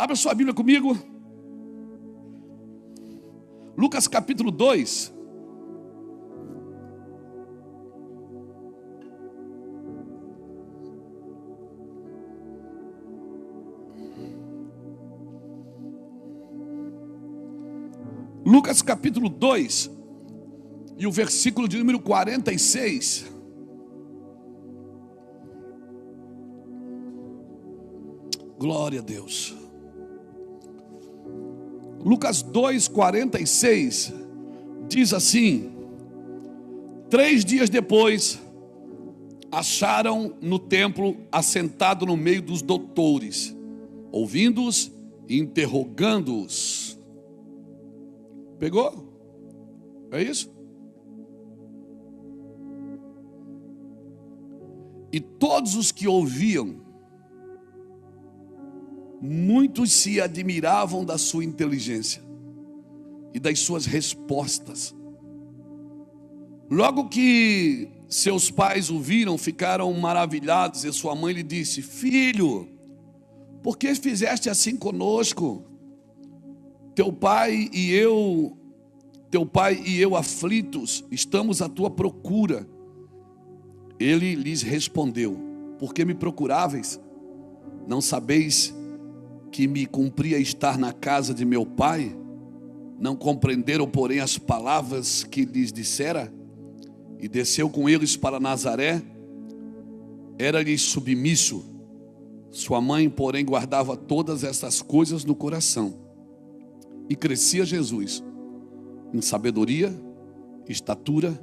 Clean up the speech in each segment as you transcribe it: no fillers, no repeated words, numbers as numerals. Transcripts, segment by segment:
Abra sua Bíblia comigo. Lucas capítulo 2. Lucas capítulo 2 e o versículo de número 46. Glória a Deus. Lucas 2, 46 diz assim: 3 dias depois, acharam no templo assentado no meio dos doutores, ouvindo-os e interrogando-os. Pegou? É isso? E todos os que ouviam, muitos se admiravam da sua inteligência e das suas respostas. Logo que seus pais o viram, ficaram maravilhados, e sua mãe lhe disse: Filho, por que fizeste assim conosco? Teu pai e eu aflitos, estamos à tua procura. Ele lhes respondeu: Por que me procuráveis? Não sabeis que me cumpria estar na casa de meu pai? Não compreenderam, porém, as palavras que lhes dissera? E desceu com eles para Nazaré. Era-lhes submisso. Sua mãe, porém, guardava todas essas coisas no coração. E crescia Jesus em sabedoria, estatura,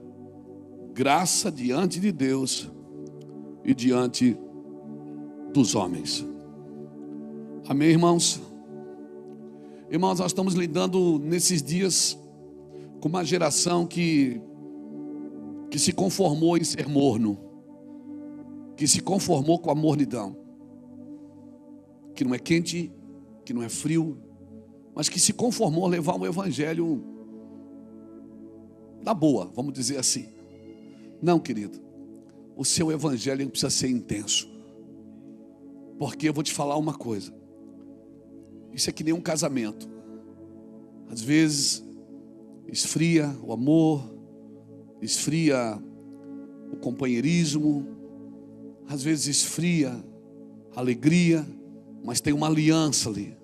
graça diante de Deus e diante dos homens. Amém, irmãos? Irmãos, nós estamos lidando nesses dias com uma geração que se conformou em ser morno, que se conformou com a mornidão, que não é quente, que não é frio, mas que se conformou a levar um evangelho da boa, vamos dizer assim. Não, querido, o seu evangelho precisa ser intenso, porque eu vou te falar uma coisa. Isso é que nem um casamento. Às vezes esfria o amor, esfria o companheirismo, às vezes esfria a alegria, mas tem uma aliança ali.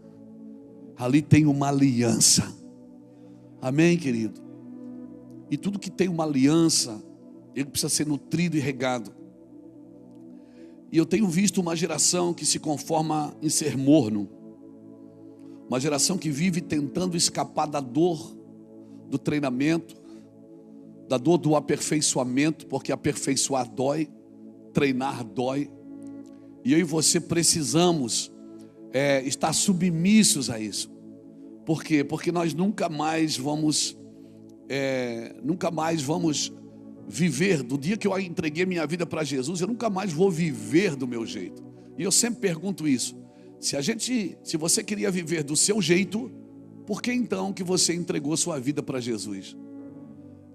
Ali tem uma aliança. Amém, querido? E tudo que tem uma aliança, ele precisa ser nutrido e regado. E eu tenho visto uma geração que se conforma em ser morno. Uma geração que vive tentando escapar da dor do treinamento, da dor do aperfeiçoamento, porque aperfeiçoar dói, treinar dói. E eu e você precisamos estar submissos a isso. Por quê? Porque nós nunca mais vamos viver. Do dia que eu entreguei minha vida para Jesus, eu nunca mais vou viver do meu jeito. E eu sempre pergunto isso: se você queria viver do seu jeito, por que então que você entregou sua vida para Jesus?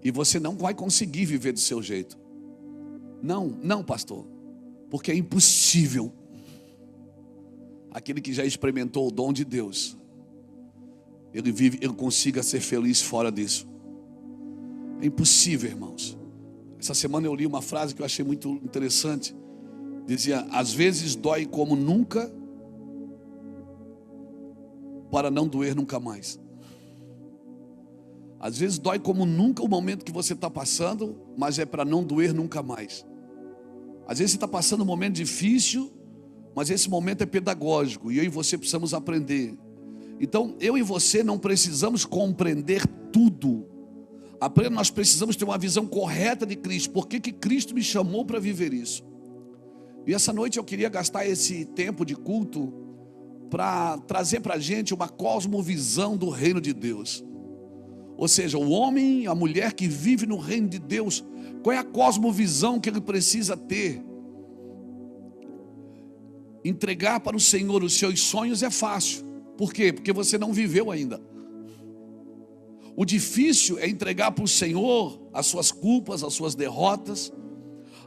E você não vai conseguir viver do seu jeito. Não, pastor, porque é impossível. Aquele que já experimentou o dom de Deus, ele consiga ser feliz fora disso. É impossível, irmãos. Essa semana eu li uma frase que eu achei muito interessante. Dizia: às vezes dói como nunca, para não doer nunca mais. Às vezes dói como nunca o momento que você está passando, mas é para não doer nunca mais. Às vezes você está passando um momento difícil, mas esse momento é pedagógico, e eu e você precisamos aprender. Então eu e você não precisamos compreender tudo. Nós precisamos ter uma visão correta de Cristo. Por que Cristo me chamou para viver isso? E essa noite eu queria gastar esse tempo de culto para trazer para a gente uma cosmovisão do reino de Deus. Ou seja, o homem, a mulher que vive no reino de Deus, qual é a cosmovisão que ele precisa ter? Entregar para o Senhor os seus sonhos é fácil. Por quê? Porque você não viveu ainda. O difícil é entregar para o Senhor as suas culpas, as suas derrotas,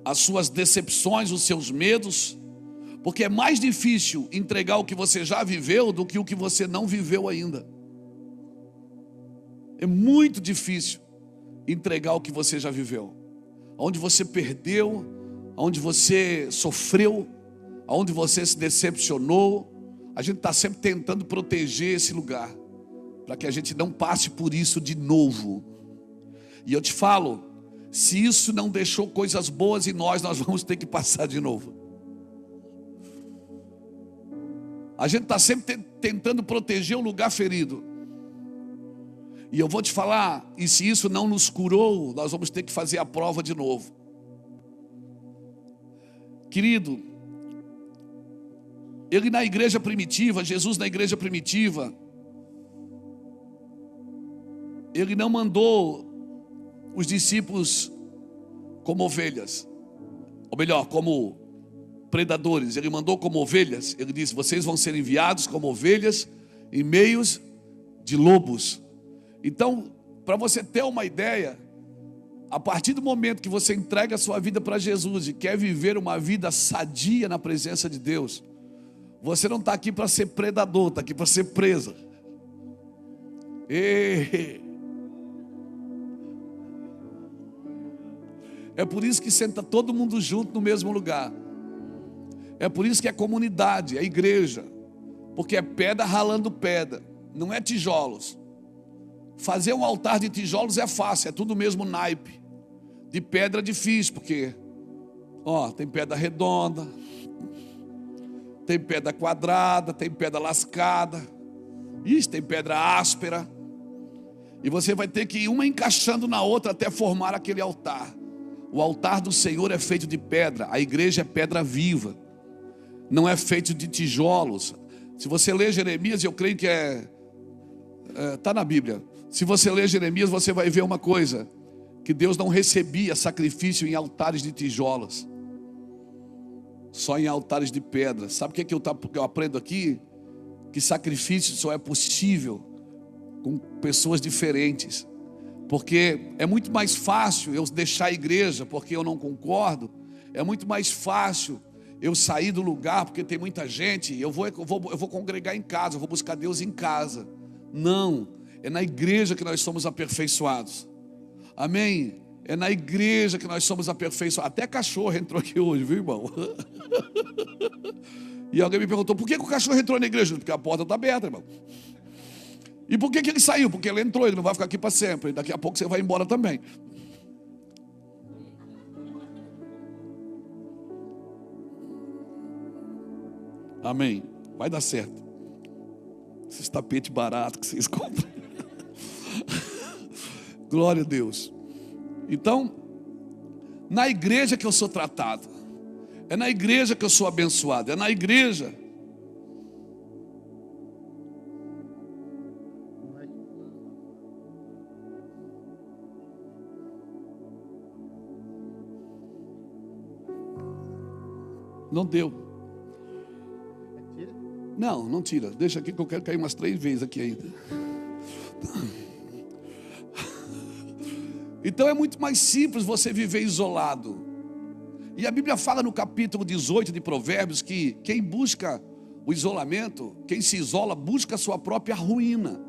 as suas decepções, os seus medos, Porque é mais difícil entregar o que você já viveu do que o que você não viveu ainda. É muito difícil entregar o que você já viveu. Onde você perdeu, onde você sofreu, onde você se decepcionou. A gente está sempre tentando proteger esse lugar, para que a gente não passe por isso de novo. E eu te falo, se isso não deixou coisas boas em nós vamos ter que passar de novo. A gente está sempre tentando proteger o lugar ferido. E eu vou te falar, e se isso não nos curou, nós vamos ter que fazer a prova de novo. Querido, ele na igreja primitiva, Jesus na igreja primitiva, ele não mandou os discípulos como ovelhas, ou melhor, como predadores. Ele mandou como ovelhas. Ele disse: vocês vão ser enviados como ovelhas em meios de lobos. Então, para você ter uma ideia, a partir do momento que você entrega a sua vida para Jesus e quer viver uma vida sadia na presença de Deus, você não está aqui para ser predador, está aqui para ser presa. É por isso que senta todo mundo junto no mesmo lugar. É por isso que é comunidade, é igreja. Porque é pedra ralando pedra, não é tijolos. Fazer um altar de tijolos é fácil, é tudo o mesmo naipe. De pedra é difícil, porque tem pedra redonda, tem pedra quadrada, tem pedra lascada, tem pedra áspera. E você vai ter que ir uma encaixando na outra até formar aquele altar. O altar do Senhor é feito de pedra, a igreja é pedra viva. Não é feito de tijolos. Se você ler Jeremias, eu creio que está na Bíblia. Se você ler Jeremias, você vai ver uma coisa: que Deus não recebia sacrifício em altares de tijolos, só em altares de pedra. Sabe o que eu aprendo aqui? Que sacrifício só é possível com pessoas diferentes. Porque é muito mais fácil eu deixar a igreja porque eu não concordo. É muito mais fácil eu sair do lugar porque tem muita gente. Eu vou congregar em casa, eu vou buscar Deus em casa. Não, é na igreja que nós somos aperfeiçoados. Amém? É na igreja que nós somos aperfeiçoados. Até cachorro entrou aqui hoje, viu, irmão? E alguém me perguntou: por que o cachorro entrou na igreja? Porque a porta está aberta, irmão. E por que ele saiu? Porque ele entrou, ele não vai ficar aqui para sempre. Daqui a pouco você vai embora também. Amém. Vai dar certo. Esses tapetes baratos que vocês compram. Glória a Deus. Então, na igreja que eu sou tratado, é na igreja que eu sou abençoado, é na igreja. Não deu. Não tira. Deixa aqui que eu quero cair umas 3 vezes aqui ainda. Então é muito mais simples você viver isolado. E a Bíblia fala no capítulo 18 de Provérbios que quem busca o isolamento, quem se isola, busca a sua própria ruína,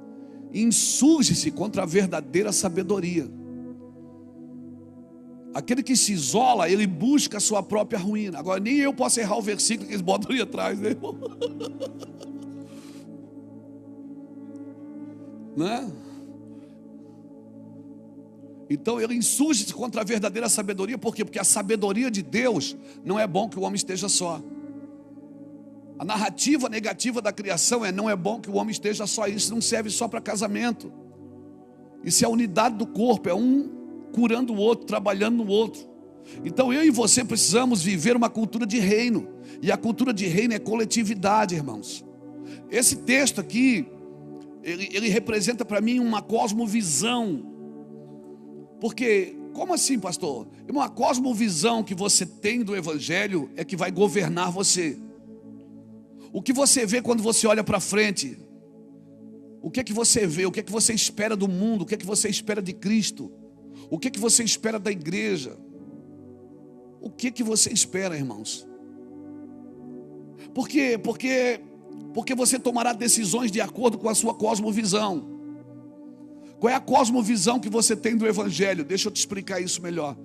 e insurge-se contra a verdadeira sabedoria. Aquele que se isola, ele busca a sua própria ruína. Agora, nem eu posso errar o versículo que eles botam ali atrás, né, irmão? Né? Então ele insurge-se contra a verdadeira sabedoria. Por quê? Porque a sabedoria de Deus não é bom que o homem esteja só. A narrativa negativa da criação não é bom que o homem esteja só. Isso não serve só para casamento. Isso é a unidade do corpo, é um curando o outro, trabalhando no outro. Então eu e você precisamos viver uma cultura de reino. E a cultura de reino é coletividade, irmãos. Esse texto aqui, ele representa para mim uma cosmovisão. Porque, como assim, pastor? Uma cosmovisão que você tem do Evangelho é que vai governar você. O que você vê quando você olha para frente? O que é que você vê? O que é que você espera do mundo? O que é que você espera de Cristo? O que é que você espera da igreja? O que é que você espera, irmãos? Por quê? Porque você tomará decisões de acordo com a sua cosmovisão. Qual é a cosmovisão que você tem do Evangelho? Deixa eu te explicar isso melhor.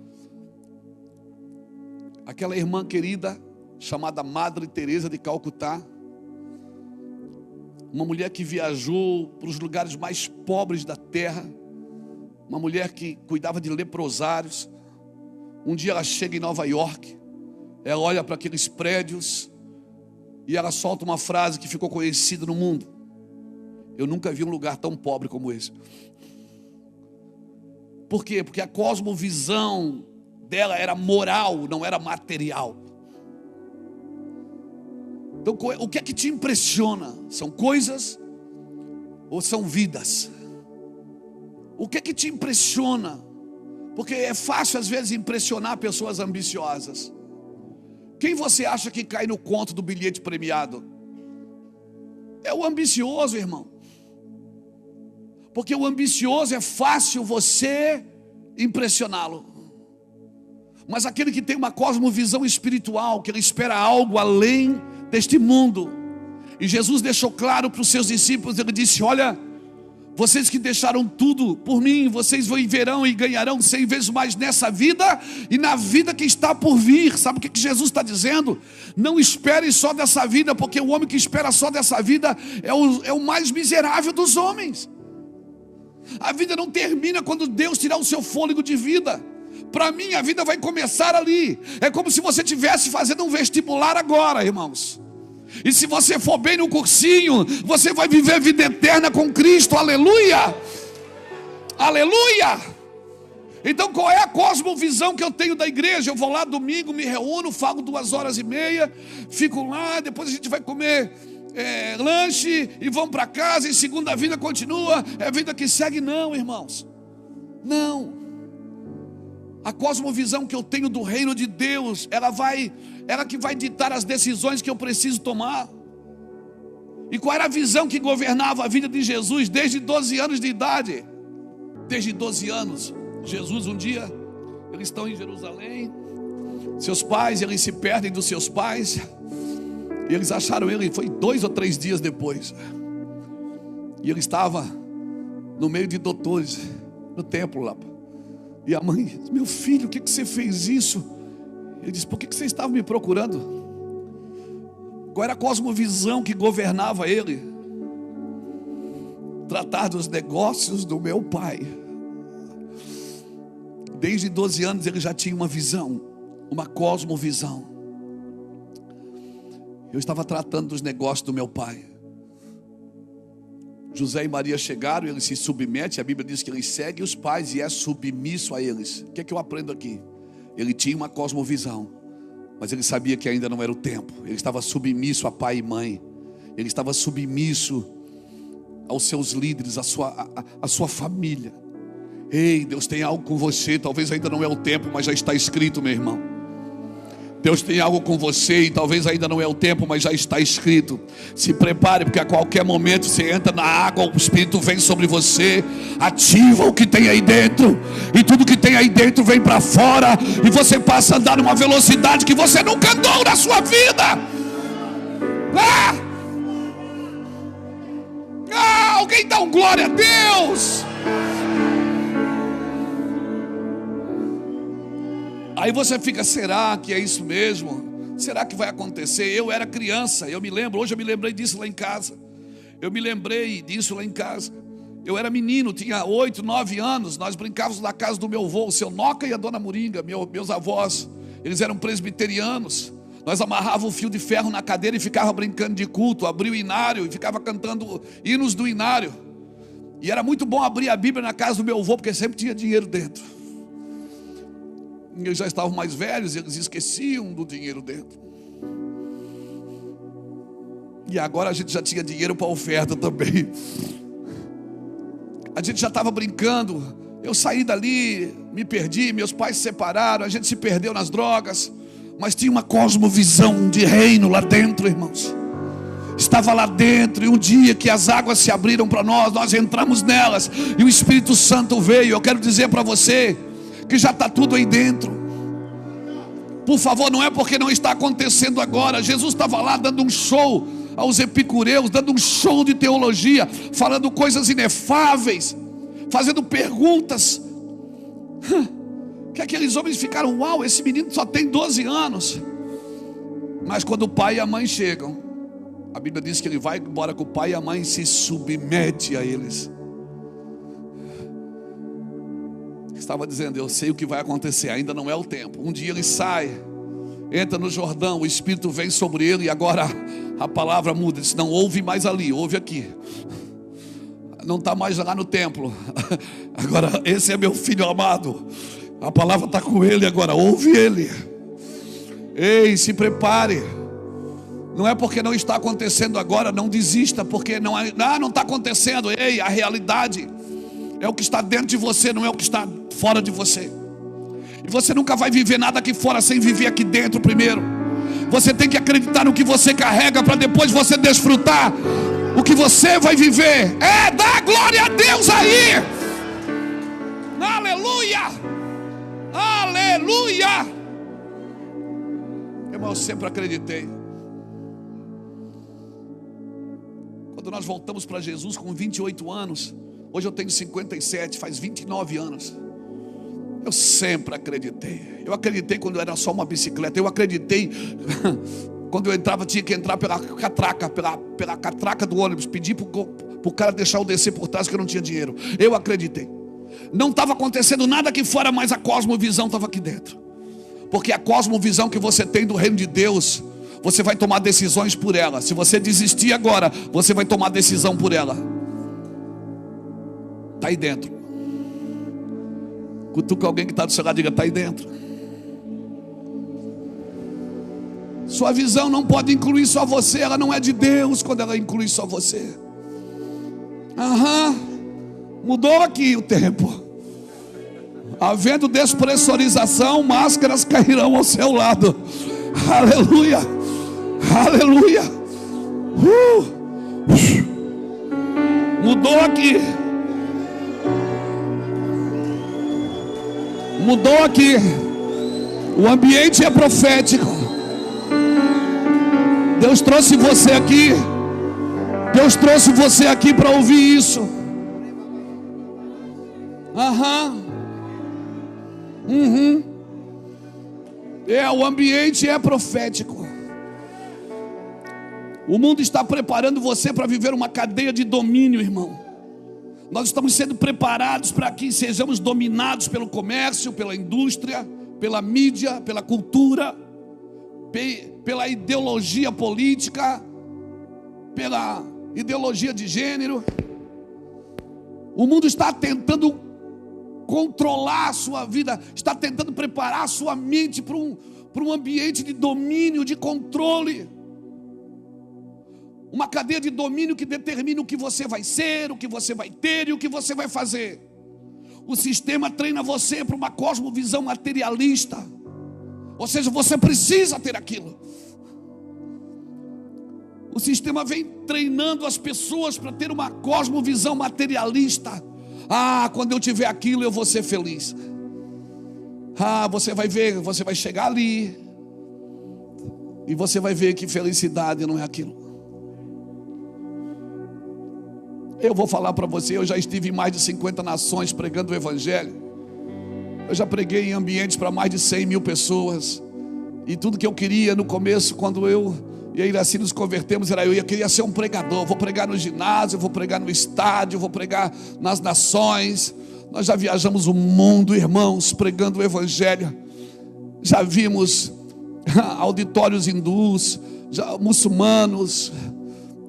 Aquela irmã querida, chamada Madre Teresa de Calcutá, uma mulher que viajou para os lugares mais pobres da terra, uma mulher que cuidava de leprosários. Um dia ela chega em Nova York, ela olha para aqueles prédios e ela solta uma frase que ficou conhecida no mundo: eu nunca vi um lugar tão pobre como esse. Por quê? Porque a cosmovisão dela era moral, não era material. Então, o que é que te impressiona? São coisas ou são vidas? O que é que te impressiona? Porque é fácil às vezes impressionar pessoas ambiciosas. Quem você acha que cai no conto do bilhete premiado? É o ambicioso, irmão. Porque o ambicioso é fácil você impressioná-lo. Mas aquele que tem uma cosmovisão espiritual, que ele espera algo além deste mundo. E Jesus deixou claro para os seus discípulos, ele disse: olha, vocês que deixaram tudo por mim, vocês viverão e ganharão 100 vezes mais nessa vida e na vida que está por vir. Sabe o que Jesus está dizendo? Não espere só dessa vida, porque o homem que espera só dessa vida é o mais miserável dos homens. A vida não termina quando Deus tirar o seu fôlego de vida. Para mim a vida vai começar ali. É como se você estivesse fazendo um vestibular agora, irmãos. E se você for bem no cursinho, você vai viver a vida eterna com Cristo. Aleluia! Aleluia! Então qual é a cosmovisão que eu tenho da igreja? Eu vou lá domingo, me reúno, falo 2h30, fico lá, depois a gente vai comer lanche e vamos para casa, e segunda a vida continua, é a vida que segue. Não, irmãos, não. A cosmovisão que eu tenho do reino de Deus, ela que vai ditar as decisões que eu preciso tomar. E qual era a visão que governava a vida de Jesus desde 12 anos de idade? Desde 12 anos, Jesus um dia, eles estão em Jerusalém, seus pais, eles se perdem dos seus pais, e eles acharam ele, foi 2 ou 3 dias depois, e ele estava no meio de doutores, no templo lá. E a mãe disse: meu filho, o que você fez isso? Ele disse: por que você estava me procurando? Qual era a cosmovisão que governava ele? Tratar dos negócios do meu pai. Desde 12 anos ele já tinha uma visão, uma cosmovisão. Eu estava tratando dos negócios do meu pai. José e Maria chegaram, ele se submete, a Bíblia diz que ele segue os pais e é submisso a eles. O que é que eu aprendo aqui? Ele tinha uma cosmovisão, mas ele sabia que ainda não era o tempo. Ele estava submisso a pai e mãe. Ele estava submisso aos seus líderes, à sua família. Ei, Deus tem algo com você, talvez ainda não é o tempo, mas já está escrito, meu irmão. Deus tem algo com você e talvez ainda não é o tempo, mas já está escrito. Se prepare, porque a qualquer momento você entra na água, o Espírito vem sobre você, ativa o que tem aí dentro, e tudo que tem aí dentro vem para fora, e você passa a andar numa velocidade que você nunca andou na sua vida. Alguém dá um glória a Deus. Aí você fica: será que é isso mesmo? Será que vai acontecer? Eu era criança, eu me lembro, hoje eu me lembrei disso lá em casa. Eu me lembrei disso lá em casa. Eu era menino, tinha 8, 9 anos. Nós brincávamos na casa do meu avô, o seu Noca e a dona Moringa, meus avós. Eles eram presbiterianos. Nós amarrávamos o fio de ferro na cadeira e ficava brincando de culto. Abria o inário e ficava cantando hinos do inário. E era muito bom abrir a Bíblia na casa do meu avô, porque sempre tinha dinheiro dentro. Eles já estavam mais velhos, eles esqueciam do dinheiro dentro. E agora a gente já tinha dinheiro para oferta também. A gente já estava brincando. Eu saí dali, me perdi, meus pais se separaram, a gente se perdeu nas drogas. Mas tinha uma cosmovisão de reino lá dentro, irmãos. Estava lá dentro, e um dia que as águas se abriram para nós entramos nelas, e o Espírito Santo veio. Eu quero dizer para você que já está tudo aí dentro. Por favor, não é porque não está acontecendo agora. Jesus estava lá dando um show aos epicureus, dando um show de teologia, falando coisas inefáveis, fazendo perguntas, que aqueles homens ficaram: uau, esse menino só tem 12 anos. Mas quando o pai e a mãe chegam, a Bíblia diz que ele vai embora com o pai e a mãe, se submete a eles. Estava dizendo: eu sei o que vai acontecer, ainda não é o tempo. Um dia ele sai, entra no Jordão, o Espírito vem sobre ele, e agora a palavra muda. Ele diz: não ouve mais ali, ouve aqui. Não está mais lá no templo. Agora esse é meu filho amado. A palavra está com ele agora, ouve ele. Ei, se prepare. Não é porque não está acontecendo agora, não desista, porque não está acontecendo. Ei, a realidade é o que está dentro de você, não é o que está fora de você. E você nunca vai viver nada aqui fora sem viver aqui dentro primeiro. Você tem que acreditar no que você carrega, para depois você desfrutar o que você vai viver. Dá glória a Deus aí. Aleluia, aleluia. Irmão, eu sempre acreditei. Quando nós voltamos para Jesus com 28 anos, hoje eu tenho 57, faz 29 anos. Eu sempre acreditei. Eu acreditei quando era só uma bicicleta. Eu acreditei quando eu entrava, tinha que entrar pela catraca do ônibus, pedir para o cara deixar eu descer por trás, que eu não tinha dinheiro. Eu acreditei. Não estava acontecendo nada aqui fora, mas a cosmovisão estava aqui dentro. Porque a cosmovisão que você tem do reino de Deus, você vai tomar decisões por ela. Se você desistir agora, você vai tomar decisão por ela. Está aí dentro. Cutuca alguém que está do seu lado e diga: está aí dentro. Sua visão não pode incluir só você. Ela não é de Deus quando ela inclui só você. Mudou aqui o tempo. Havendo despressurização, máscaras cairão ao seu lado. Aleluia, aleluia. Mudou aqui. Mudou aqui. O ambiente é profético. Deus trouxe você aqui. Deus trouxe você aqui para ouvir isso. O ambiente é profético. O mundo está preparando você para viver uma cadeia de domínio, irmão. Nós estamos sendo preparados para que sejamos dominados pelo comércio, pela indústria, pela mídia, pela cultura, pela ideologia política, pela ideologia de gênero. O mundo está tentando controlar a sua vida, está tentando preparar a sua mente para um ambiente de domínio, de controle. Uma cadeia de domínio que determina o que você vai ser, o que você vai ter e o que você vai fazer. O sistema treina você para uma cosmovisão materialista. Ou seja, você precisa ter aquilo. O sistema vem treinando as pessoas para ter uma cosmovisão materialista. Quando eu tiver aquilo eu vou ser feliz. Você vai ver, você vai chegar ali e você vai ver que felicidade não é aquilo. Eu vou falar para você, eu já estive em mais de 50 nações pregando o Evangelho. Eu já preguei em ambientes para mais de 100 mil pessoas. E tudo que eu queria no começo, quando eu e a Iraci nos convertemos, eu queria ser um pregador. Vou pregar no ginásio, vou pregar no estádio, vou pregar nas nações. Nós já viajamos o mundo, irmãos, pregando o Evangelho. Já vimos auditórios hindus, muçulmanos,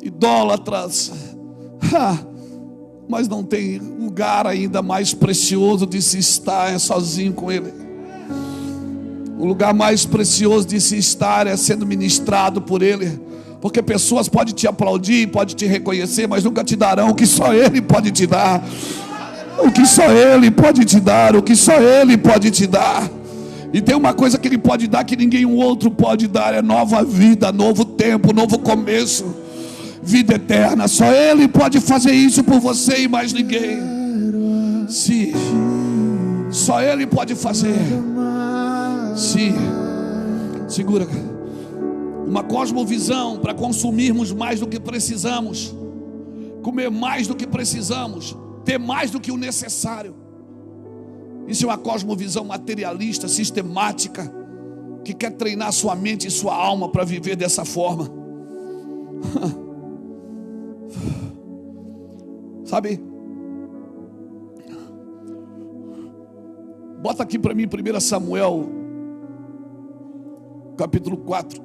idólatras. Mas não tem lugar ainda mais precioso de se estar sozinho com Ele. O lugar mais precioso de se estar é sendo ministrado por Ele. Porque pessoas podem te aplaudir, podem te reconhecer, mas nunca te darão o que só Ele pode te dar. O que só Ele pode te dar, o que só Ele pode te dar. E tem uma coisa que Ele pode dar que ninguém outro pode dar: é nova vida, novo tempo, novo começo. Vida eterna, só Ele pode fazer isso por você e mais ninguém. Sim, só Ele pode fazer. Sim, Segura. Uma cosmovisão para consumirmos mais do que precisamos, comer mais do que precisamos, ter mais do que o necessário. Isso é uma cosmovisão materialista, sistemática, que quer treinar sua mente e sua alma para viver dessa forma. Sabe? Bota aqui para mim 1 Samuel, capítulo 4.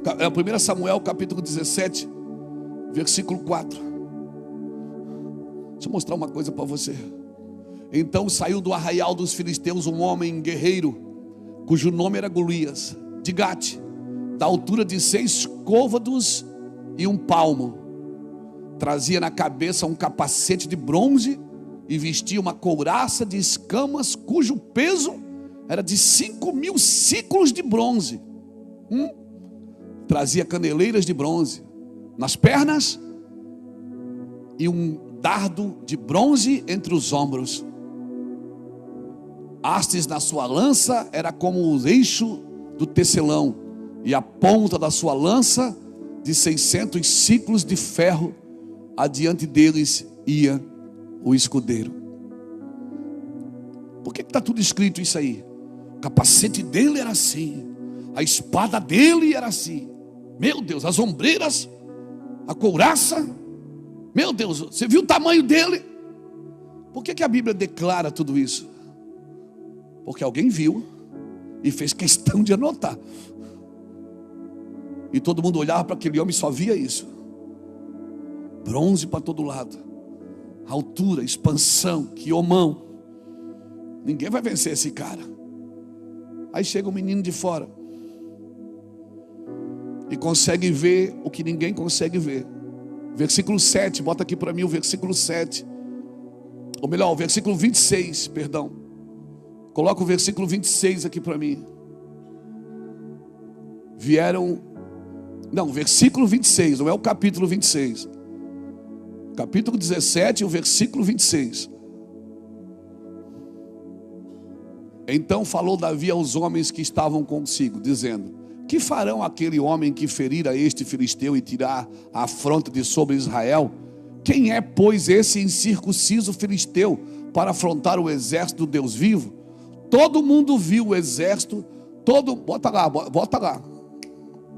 1 Samuel, capítulo 17, versículo 4. Deixa eu mostrar uma coisa para você. Então saiu do arraial dos filisteus um homem guerreiro, cujo nome era Golias, de Gate, da altura de 6 côvados e 1 palmo. Trazia na cabeça um capacete de bronze e vestia uma couraça de escamas, cujo peso era de 5.000 ciclos de bronze. Trazia caneleiras de bronze nas pernas e um dardo de bronze entre os ombros. Hastes na sua lança era como o eixo do tecelão, e a ponta da sua lança de 600 ciclos de ferro. Adiante deles ia o escudeiro. Por que está tudo escrito isso aí? O capacete dele era assim, a espada dele era assim. Meu Deus, as ombreiras, a couraça. Meu Deus, você viu o tamanho dele? Por que a Bíblia declara tudo isso? Porque alguém viu e fez questão de anotar. E todo mundo olhava para aquele homem e só via isso. Bronze para todo lado, altura, expansão, quiomão. Ninguém vai vencer esse cara. Aí chega um menino de fora e consegue ver o que ninguém consegue ver. Versículo 7, bota aqui para mim o versículo 7. Ou melhor, o versículo 26, perdão. Coloca o versículo 26 aqui para mim. Versículo 26, não é o capítulo 26. Capítulo 17, o versículo 26. Então falou Davi aos homens que estavam consigo, dizendo: que farão aquele homem que ferir a este filisteu e tirar a afronta de sobre Israel? Quem é, pois, esse incircunciso filisteu para afrontar o exército do Deus vivo? Todo mundo viu o exército, bota lá.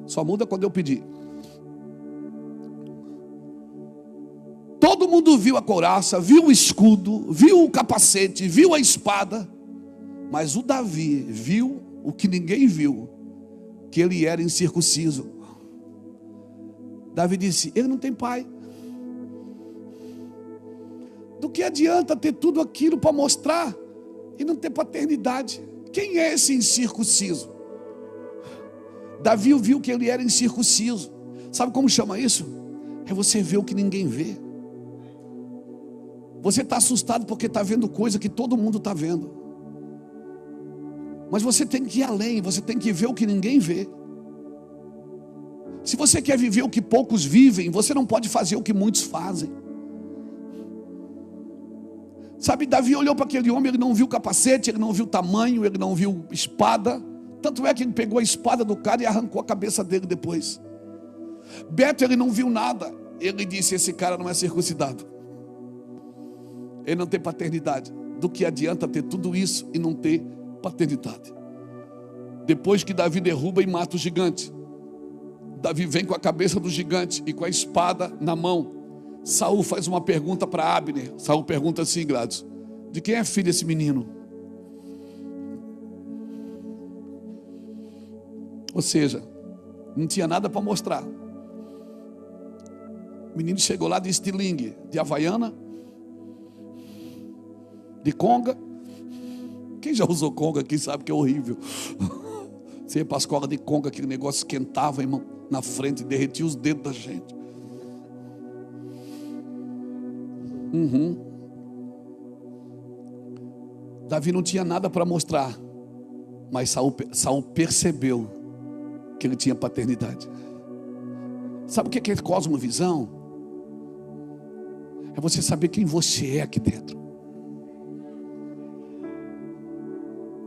Só muda quando eu pedir. Todo mundo viu a couraça, viu o escudo, viu o capacete, viu a espada. Mas o Davi viu o que ninguém viu, que ele era incircunciso. Davi disse: ele não tem pai. Do que adianta ter tudo aquilo para mostrar e não ter paternidade? Quem é esse incircunciso? Davi viu que ele era incircunciso. Sabe como chama isso? É você ver o que ninguém vê. Você está assustado porque está vendo coisa que todo mundo está vendo. Mas você tem que ir além, você tem que ver o que ninguém vê. Se você quer viver o que poucos vivem, você não pode fazer o que muitos fazem. Sabe, Davi olhou para aquele homem, ele não viu capacete, ele não viu tamanho, ele não viu espada. Tanto é que ele pegou a espada do cara e arrancou a cabeça dele depois. Beto, ele não viu nada. Ele disse: esse cara não é circuncidado. Ele não tem paternidade. Do que adianta ter tudo isso e não ter paternidade? Depois que Davi derruba e mata o gigante, Davi vem com a cabeça do gigante e com a espada na mão. Saul faz uma pergunta para Abner. Saul pergunta assim, Gladys: de quem é filho esse menino? Ou seja, não tinha nada para mostrar. O menino chegou lá de estilingue, de havaiana, de conga. Quem já usou conga aqui sabe que é horrível. Você ia para a escola de conga, aquele negócio esquentava, irmão, na frente, derretia os dedos da gente. Davi não tinha nada para mostrar, mas Saul percebeu que ele tinha paternidade. Sabe o que é cosmovisão? É você saber quem você é aqui dentro.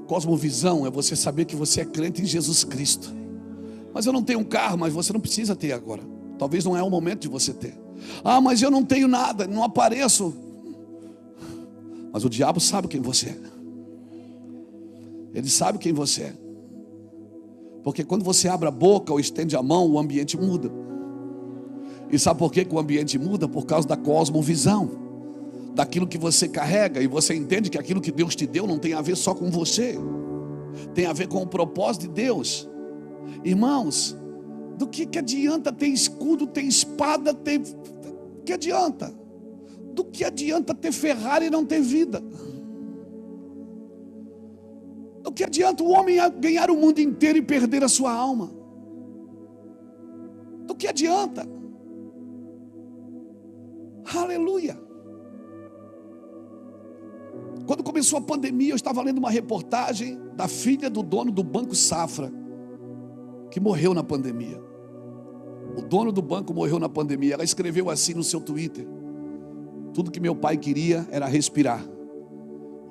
Cosmovisão é você saber que você é crente em Jesus Cristo. Mas eu não tenho um carro, mas você não precisa ter agora. Talvez não é o momento de você ter. Ah, mas eu não tenho nada, não apareço. Mas o diabo sabe quem você é. Ele sabe quem você é. Porque quando você abre a boca ou estende a mão, o ambiente muda. E sabe por que o ambiente muda? Por causa da cosmovisão. Daquilo que você carrega, e você entende que aquilo que Deus te deu não tem a ver só com você, tem a ver com o propósito de Deus. Irmãos, do que adianta ter escudo, ter espada, ter... que adianta? Do que adianta ter Ferrari e não ter vida? Do que adianta o homem ganhar o mundo inteiro e perder a sua alma? Do que adianta? Aleluia! Quando começou a pandemia, eu estava lendo uma reportagem da filha do dono do Banco Safra, que morreu na pandemia. O dono do banco morreu na pandemia. Ela escreveu assim no seu Twitter: tudo que meu pai queria era respirar,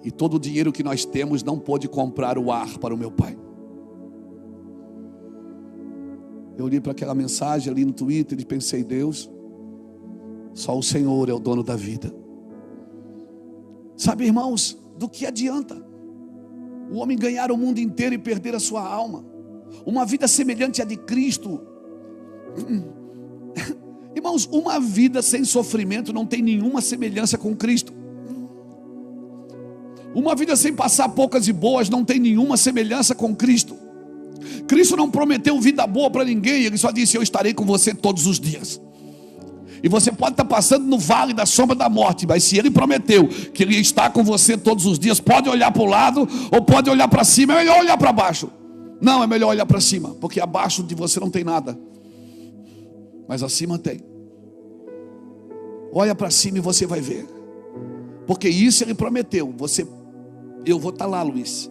e todo o dinheiro que nós temos não pôde comprar o ar para o meu pai. Eu olhei para aquela mensagem ali no Twitter e pensei: Deus, só o Senhor é o dono da vida. Sabe, irmãos, do que adianta o homem ganhar o mundo inteiro e perder a sua alma? Uma vida semelhante à de Cristo. Irmãos, uma vida sem sofrimento não tem nenhuma semelhança com Cristo. Uma vida sem passar poucas e boas não tem nenhuma semelhança com Cristo. Cristo não prometeu vida boa para ninguém. Ele só disse: eu estarei com você todos os dias. E você pode estar passando no vale da sombra da morte, mas se Ele prometeu que Ele está com você todos os dias, pode olhar para o lado ou pode olhar para cima. É melhor olhar para baixo. Não, é melhor olhar para cima, porque abaixo de você não tem nada, mas acima tem. Olha para cima e você vai ver, porque isso Ele prometeu. Eu vou estar lá, Luiz.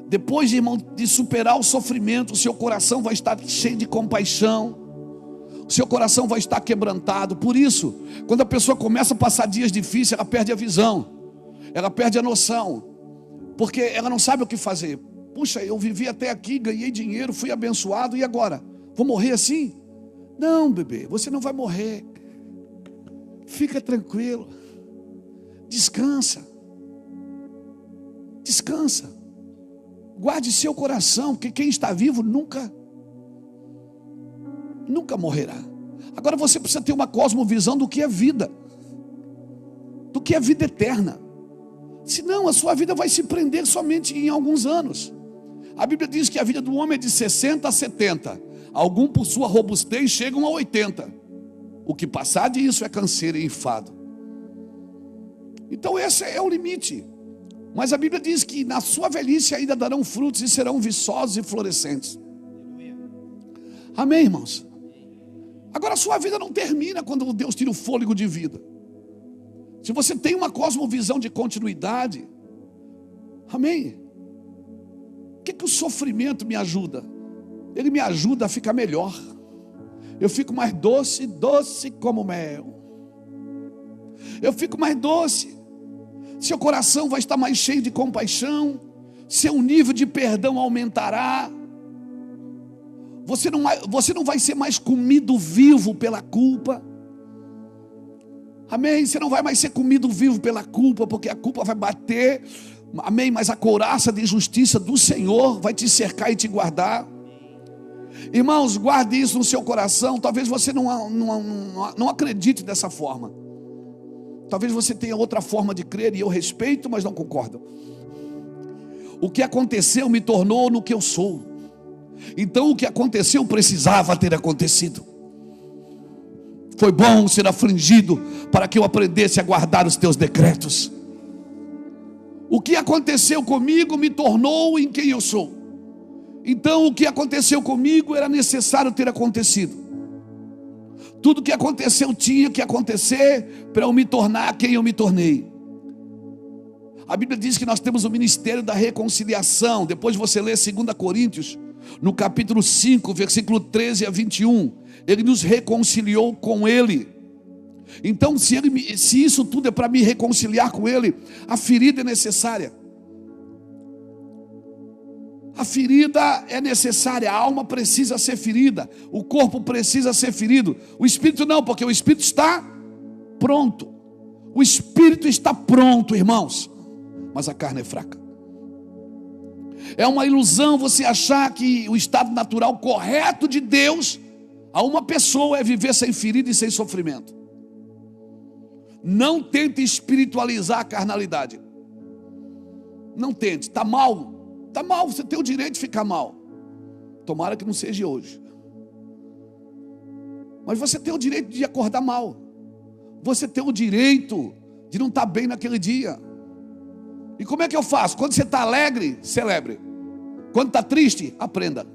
Depois, irmão, de superar o sofrimento, o seu coração vai estar cheio de compaixão, o seu coração vai estar quebrantado. Por isso, quando a pessoa começa a passar dias difíceis, ela perde a visão, ela perde a noção, porque ela não sabe o que fazer. Puxa, eu vivi até aqui, ganhei dinheiro, fui abençoado, e agora? Vou morrer assim? Não, bebê, você não vai morrer. Fica tranquilo, descansa, descansa, guarde seu coração, porque quem está vivo nunca morrerá. Agora você precisa ter uma cosmovisão do que é vida, do que é vida eterna. Senão a sua vida vai se prender somente em alguns anos. A Bíblia diz que a vida do homem é de 60 a 70. Alguns por sua robustez chegam a 80. O que passar disso é canseiro e enfado. Então esse é o limite. Mas a Bíblia diz que na sua velhice ainda darão frutos e serão viçosos e florescentes. Amém, irmãos? Agora a sua vida não termina quando Deus tira o fôlego de vida. Se você tem uma cosmovisão de continuidade, amém? O que o sofrimento me ajuda? Ele me ajuda a ficar melhor. Eu fico mais doce, doce como mel. Eu fico mais doce. Seu coração vai estar mais cheio de compaixão. Seu nível de perdão aumentará. Você não vai ser mais comido vivo pela culpa. Amém? Você não vai mais ser comido vivo pela culpa, porque a culpa vai bater. Amém? Mas a couraça de justiça do Senhor vai te cercar e te guardar. Irmãos, guarde isso no seu coração. Talvez você não acredite dessa forma. Talvez você tenha outra forma de crer, e eu respeito, mas não concordo. O que aconteceu me tornou no que eu sou. Então o que aconteceu precisava ter acontecido. Foi bom ser afligido para que eu aprendesse a guardar os teus decretos. O que aconteceu comigo me tornou em quem eu sou. Então o que aconteceu comigo era necessário ter acontecido. Tudo que aconteceu tinha que acontecer para eu me tornar quem eu me tornei. A Bíblia diz que nós temos o ministério da reconciliação. Depois você lê 2 Coríntios, no capítulo 5, versículo 13 a 21. Ele nos reconciliou com Ele. Então se isso tudo é para me reconciliar com Ele, a ferida é necessária. A ferida é necessária, a alma precisa ser ferida, o corpo precisa ser ferido, o espírito não, porque o espírito está pronto. O espírito está pronto, irmãos, mas a carne é fraca. É uma ilusão você achar que o estado natural correto de Deus a uma pessoa é viver sem ferida e sem sofrimento. Não tente espiritualizar a carnalidade. Não tente, está mal, você tem o direito de ficar mal. Tomara que não seja hoje. Mas você tem o direito de acordar mal. Você tem o direito de não estar bem naquele dia. E como é que eu faço? Quando você está alegre, celebre. Quando está triste, aprenda.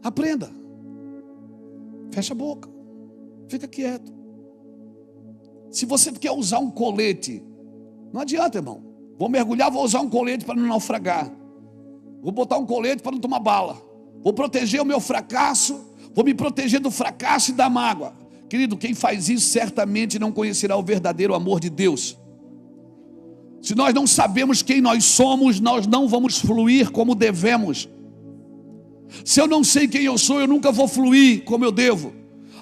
Aprenda. Fecha a boca. Fica quieto. Se você quer usar um colete, não adianta, irmão. Vou mergulhar, vou usar um colete para não naufragar. Vou botar um colete para não tomar bala. Vou proteger o meu fracasso. Vou me proteger do fracasso e da mágoa. Querido, quem faz isso certamente não conhecerá o verdadeiro amor de Deus. Se nós não sabemos quem nós somos, nós não vamos fluir como devemos. Se eu não sei quem eu sou, eu nunca vou fluir como eu devo.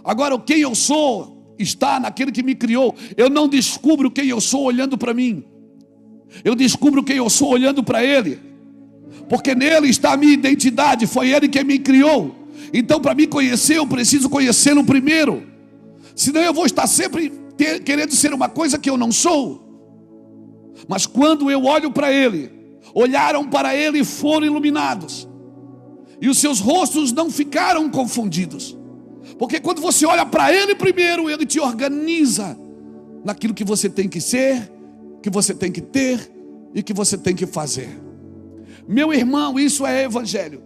Agora, quem eu sou está naquele que me criou. Eu não descubro quem eu sou olhando para mim. Eu descubro quem eu sou olhando para Ele. Porque nele está a minha identidade. Foi Ele quem me criou. Então, para me conhecer, eu preciso conhecê-lo primeiro. Senão eu vou estar sempre querendo ser uma coisa que eu não sou. Mas quando eu olho para Ele, olharam para Ele e foram iluminados. E os seus rostos não ficaram confundidos. Porque quando você olha para Ele primeiro, Ele te organiza naquilo que você tem que ser, que você tem que ter e que você tem que fazer. Meu irmão, isso é evangelho.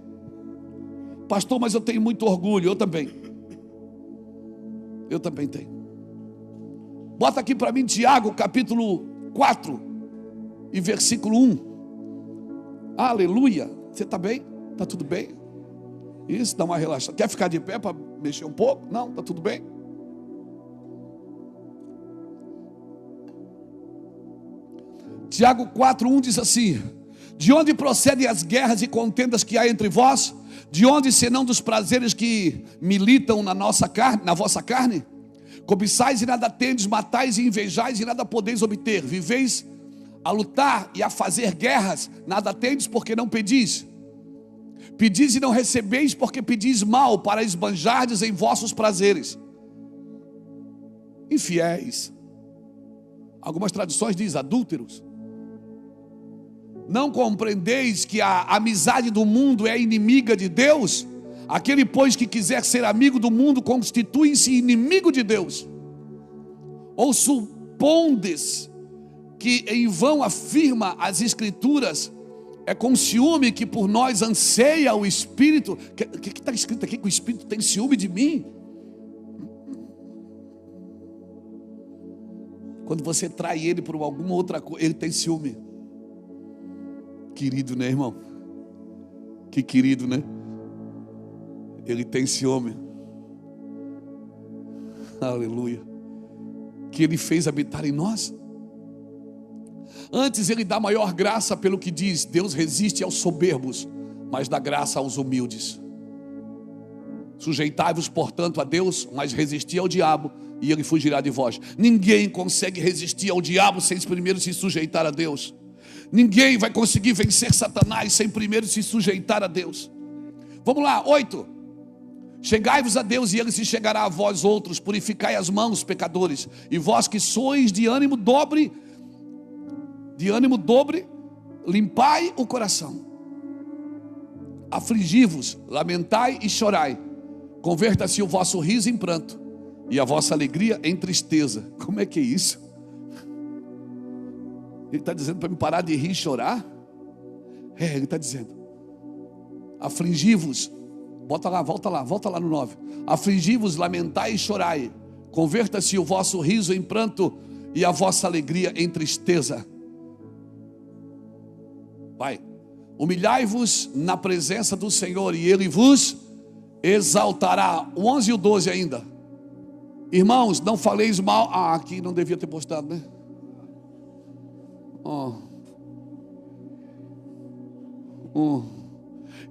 Pastor, mas eu tenho muito orgulho. Eu também. Eu também tenho. Bota aqui para mim Tiago capítulo 4 e versículo 1. Aleluia. Você está bem? Está tudo bem? Isso, dá uma relaxada. Quer ficar de pé para mexer um pouco? Não, está tudo bem? Tiago 4:1 diz assim: de onde procedem as guerras e contendas que há entre vós? De onde senão dos prazeres que militam na vossa carne? Cobiçais e nada tendes, matais e invejais e nada podeis obter. Viveis a lutar e a fazer guerras, nada tendes porque não pedis. Pedis e não recebeis porque pedis mal, para esbanjardes em vossos prazeres. Infiéis. Algumas traduções dizem adúlteros. Não compreendeis que a amizade do mundo é inimiga de Deus? Aquele, pois, que quiser ser amigo do mundo, constitui-se inimigo de Deus. Ou supondes que em vão afirma as Escrituras, é com ciúme que por nós anseia o Espírito? O que está escrito aqui? Que o Espírito tem ciúme de mim? Quando você trai ele por alguma outra coisa, ele tem ciúme. Querido, né, irmão? Que querido, né? Ele tem ciúme. Aleluia. Que Ele fez habitar em nós. Antes Ele dá maior graça pelo que diz: Deus resiste aos soberbos, mas dá graça aos humildes. Sujeitai-vos, portanto, a Deus, mas resisti ao diabo, e ele fugirá de vós. Ninguém consegue resistir ao diabo sem primeiro se sujeitar a Deus. Ninguém vai conseguir vencer Satanás sem primeiro se sujeitar a Deus. Vamos lá, 8. Chegai-vos a Deus e Ele se chegará a vós outros. Purificai as mãos, pecadores. E vós que sois de ânimo dobre, limpai o coração. Afligi-vos, lamentai e chorai. Converta-se o vosso riso em pranto e a vossa alegria em tristeza. Como é que é isso? Ele está dizendo para me parar de rir e chorar? Ele está dizendo: afligi-vos, volta lá no 9. Afligi-vos, lamentai e chorai. Converta-se o vosso riso em pranto e a vossa alegria em tristeza. Vai. Humilhai-vos na presença do Senhor e Ele vos exaltará. O 11 e o 12 ainda. Irmãos, não faleis mal. Aqui não devia ter postado, né?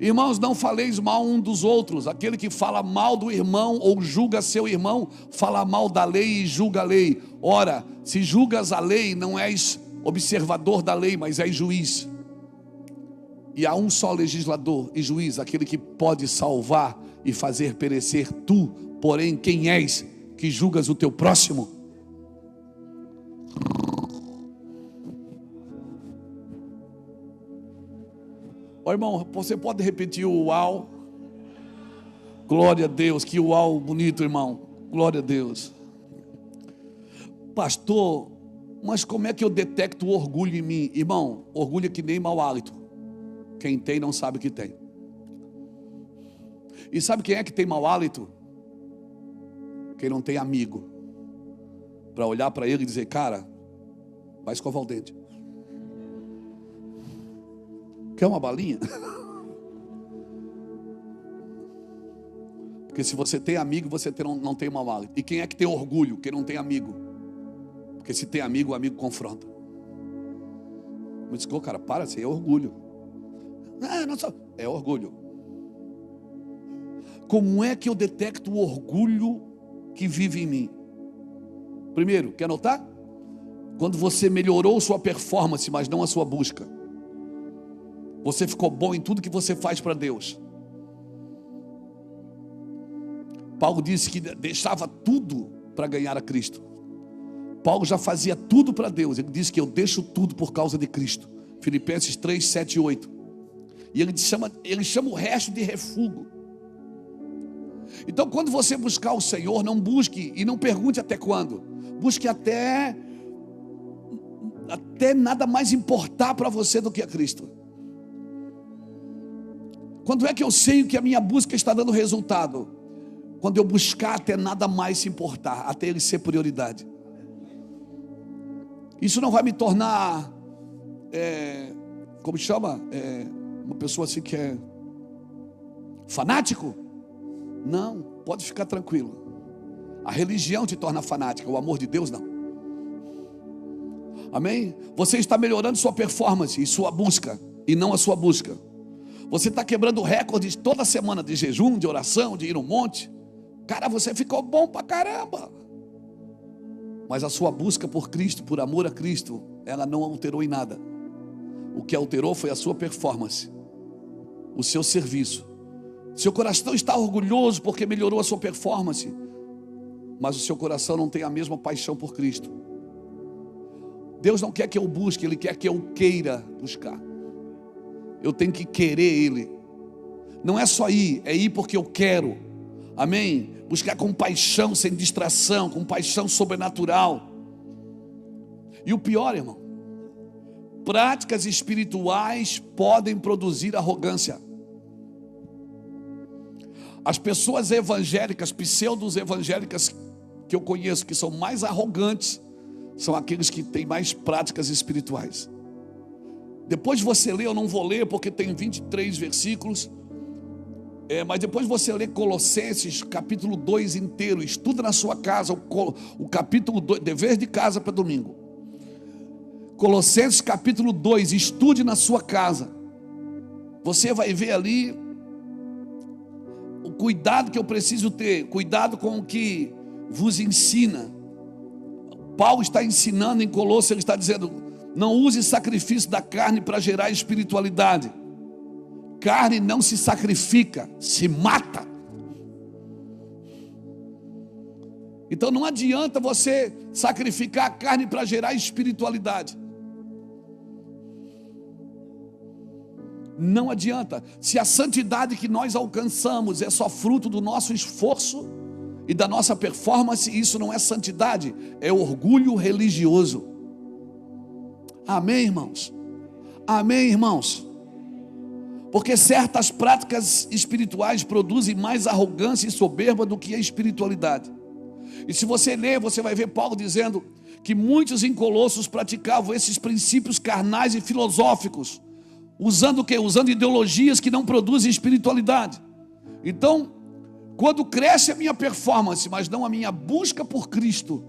Irmãos, não faleis mal um dos outros. Aquele que fala mal do irmão ou julga seu irmão, fala mal da lei e julga a lei. Ora, se julgas a lei, não és observador da lei, mas és juiz. E há um só legislador e juiz, aquele que pode salvar e fazer perecer. Tu, porém, quem és que julgas o teu próximo? Ó irmão, você pode repetir o uau? Glória a Deus, que uau bonito, irmão. Glória a Deus. Pastor, mas como é que eu detecto o orgulho em mim? Irmão, orgulho é que nem mau hálito. Quem tem não sabe que tem. E sabe quem é que tem mau hálito? Quem não tem amigo para olhar para ele e dizer: cara, vai escovar o dente. Quer uma balinha? Porque se você tem amigo, você não tem mau hálito. E quem é que tem orgulho? Quem não tem amigo. Porque se tem amigo, o amigo confronta. Eu disse: cara, para, isso aí é orgulho. Não só. É orgulho. Como é que eu detecto o orgulho que vive em mim? Primeiro, quer notar? Quando você melhorou sua performance, mas não a sua busca. Você ficou bom em tudo que você faz para Deus. Paulo disse que deixava tudo para ganhar a Cristo. Paulo já fazia tudo para Deus. Ele disse que eu deixo tudo por causa de Cristo. Filipenses 3, 7 e 8. E ele chama o resto de refúgio. Então, quando você buscar o Senhor, não busque e não pergunte até quando. Busque até nada mais importar para você do que a Cristo. Quando é que eu sei que a minha busca está dando resultado? Quando eu buscar até nada mais se importar, até ele ser prioridade. Isso não vai me tornar, como chama? Uma pessoa assim que é fanático? Não, pode ficar tranquilo. A religião te torna fanática, o amor de Deus não. Amém? Você está melhorando sua performance e sua busca, e não a sua busca. Você está quebrando recordes toda semana de jejum, de oração, de ir no monte. Cara, você ficou bom pra caramba. Mas a sua busca por Cristo, por amor a Cristo, ela não alterou em nada. O que alterou foi a sua performance, o seu serviço. Seu coração está orgulhoso porque melhorou a sua performance, mas o seu coração não tem a mesma paixão por Cristo. Deus não quer que eu busque, Ele quer que eu queira buscar. Eu tenho que querer Ele. Não é só ir, é ir porque eu quero. Amém? Buscar com paixão, sem distração, com paixão sobrenatural. E o pior, irmão, práticas espirituais podem produzir arrogância. As pessoas evangélicas, pseudos evangélicas que eu conheço, que são mais arrogantes, são aqueles que têm mais práticas espirituais. Depois você lê, eu não vou ler porque tem 23 versículos, mas depois você lê Colossenses capítulo 2 inteiro, estuda na sua casa o capítulo 2, dever de casa para domingo. Colossenses capítulo 2, estude na sua casa. Você vai ver ali o cuidado que eu preciso ter, cuidado com o que vos ensina. Paulo está ensinando em Colossos, ele está dizendo: não use sacrifício da carne para gerar espiritualidade. Carne não se sacrifica, se mata. Então não adianta você sacrificar a carne para gerar espiritualidade. Não adianta. Se a santidade que nós alcançamos é só fruto do nosso esforço e da nossa performance, isso não é santidade, é orgulho religioso. Amém, irmãos? Amém, irmãos? Porque certas práticas espirituais produzem mais arrogância e soberba do que a espiritualidade. E se você ler, você vai ver Paulo dizendo que muitos em Colossos praticavam esses princípios carnais e filosóficos, usando o quê? Usando ideologias que não produzem espiritualidade. Então, quando cresce a minha performance, mas não a minha busca por Cristo,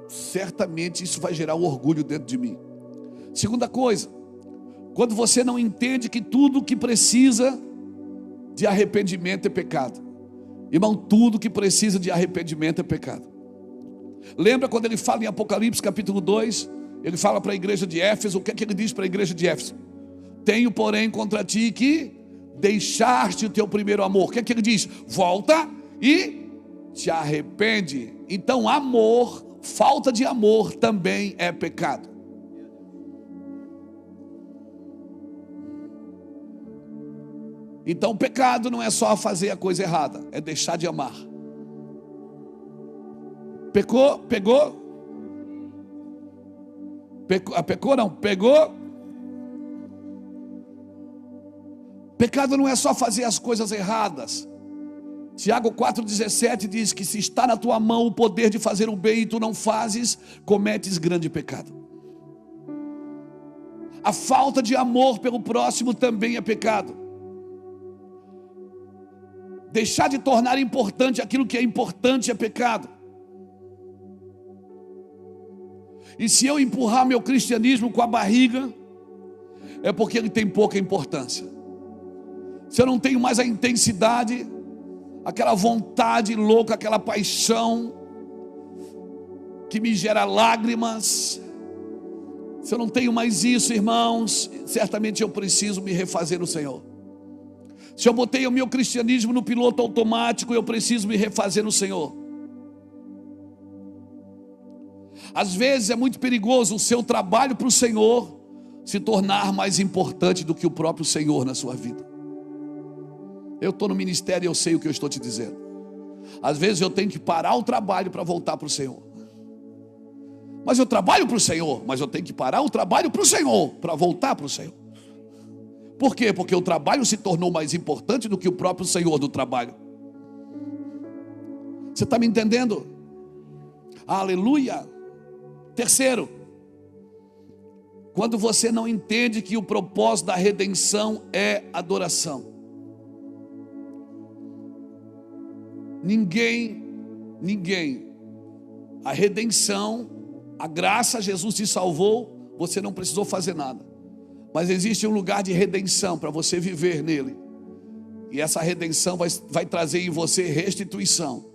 certamente isso vai gerar um orgulho dentro de mim. Segunda coisa, Quando você não entende que tudo que precisa de arrependimento é pecado. Irmão, tudo que precisa de arrependimento é pecado. Lembra quando ele fala em Apocalipse capítulo 2? Ele fala para a igreja de Éfeso. O que é que ele diz para a igreja de Éfeso? Tenho, porém, contra ti que deixaste o teu primeiro amor. O que é que ele diz? Volta e te arrepende. Então amor, falta de amor também é pecado. Então pecado não é só fazer a coisa errada, é deixar de amar. Pecou? Pegou? Pecou não? Pegou? Pecado não é só fazer as coisas erradas. Tiago 4,17 diz que se está na tua mão o poder de fazer o bem e tu não fazes, cometes grande pecado. A falta de amor pelo próximo também é pecado. Deixar de tornar importante aquilo que é importante é pecado. E se eu empurrar meu cristianismo com a barriga, é porque ele tem pouca importância. Se eu não tenho mais a intensidade, aquela vontade louca, aquela paixão que me gera lágrimas, se eu não tenho mais isso, irmãos, certamente eu preciso me refazer no Senhor. Se eu botei o meu cristianismo no piloto automático, eu preciso me refazer no Senhor. Às vezes é muito perigoso o seu trabalho para o Senhor se tornar mais importante do que o próprio Senhor na sua vida. Eu estou no ministério e eu sei o que eu estou te dizendo. Às vezes eu tenho que parar o trabalho para voltar para o Senhor. Mas eu trabalho para o Senhor, mas eu tenho que parar o trabalho para o Senhor, para voltar para o Senhor. Por quê? Porque o trabalho se tornou mais importante do que o próprio Senhor do trabalho. Você está me entendendo? Aleluia. Terceiro, quando você não entende que o propósito da redenção é adoração. Ninguém, a redenção, a graça, Jesus te salvou, você não precisou fazer nada. Mas existe um lugar de redenção para você viver nele. E essa redenção vai trazer em você restituição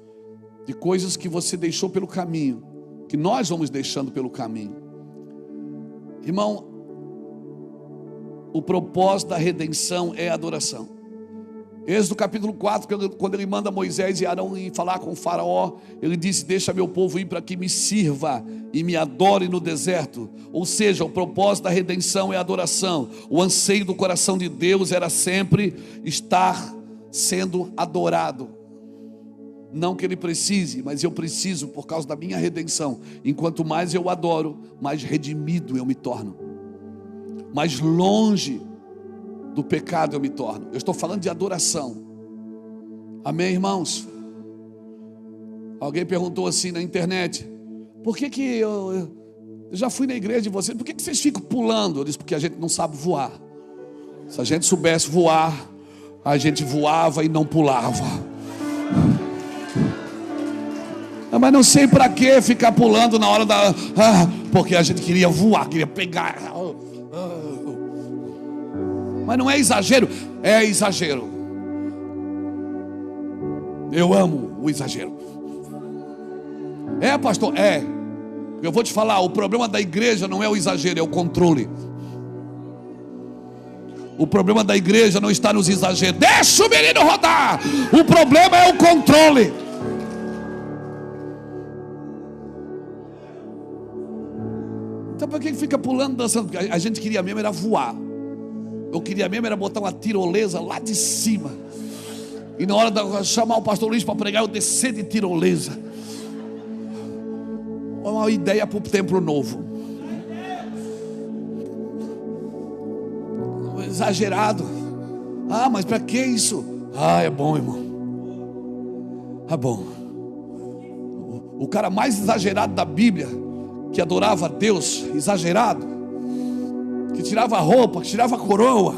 de coisas que você deixou pelo caminho, que nós vamos deixando pelo caminho. Irmão, o propósito da redenção é adoração. Êxodo capítulo 4, quando ele manda Moisés e Arão ir falar com o faraó, ele disse: deixa meu povo ir para que me sirva e me adore no deserto. Ou seja, o propósito da redenção é adoração. O anseio do coração de Deus era sempre estar sendo adorado. Não que ele precise, mas eu preciso por causa da minha redenção. Enquanto mais eu adoro, mais redimido eu me torno, mais longe do pecado eu me torno. Eu estou falando de adoração. Amém, irmãos? Alguém perguntou assim na internet: por que eu já fui na igreja de vocês, por que vocês ficam pulando? Eu disse: porque a gente não sabe voar. Se a gente soubesse voar, a gente voava e não pulava. Mas não sei para que ficar pulando na hora da... porque a gente queria voar, queria pegar. Mas não é exagero, é exagero. Eu amo o exagero. É, pastor? É. Eu vou te falar, o problema da igreja não é o exagero, é o controle. O problema da igreja não está nos exageros. Deixa o menino rodar. O problema é o controle. Então por que fica pulando, dançando? Porque a gente queria mesmo era voar. Eu queria mesmo era botar uma tirolesa lá de cima. E na hora de chamar o pastor Luiz para pregar, eu descer de tirolesa. Uma ideia para o templo novo. Exagerado. Mas para que isso? É bom, irmão. É bom. O cara mais exagerado da Bíblia, que adorava a Deus, exagerado, que tirava a roupa, que tirava a coroa,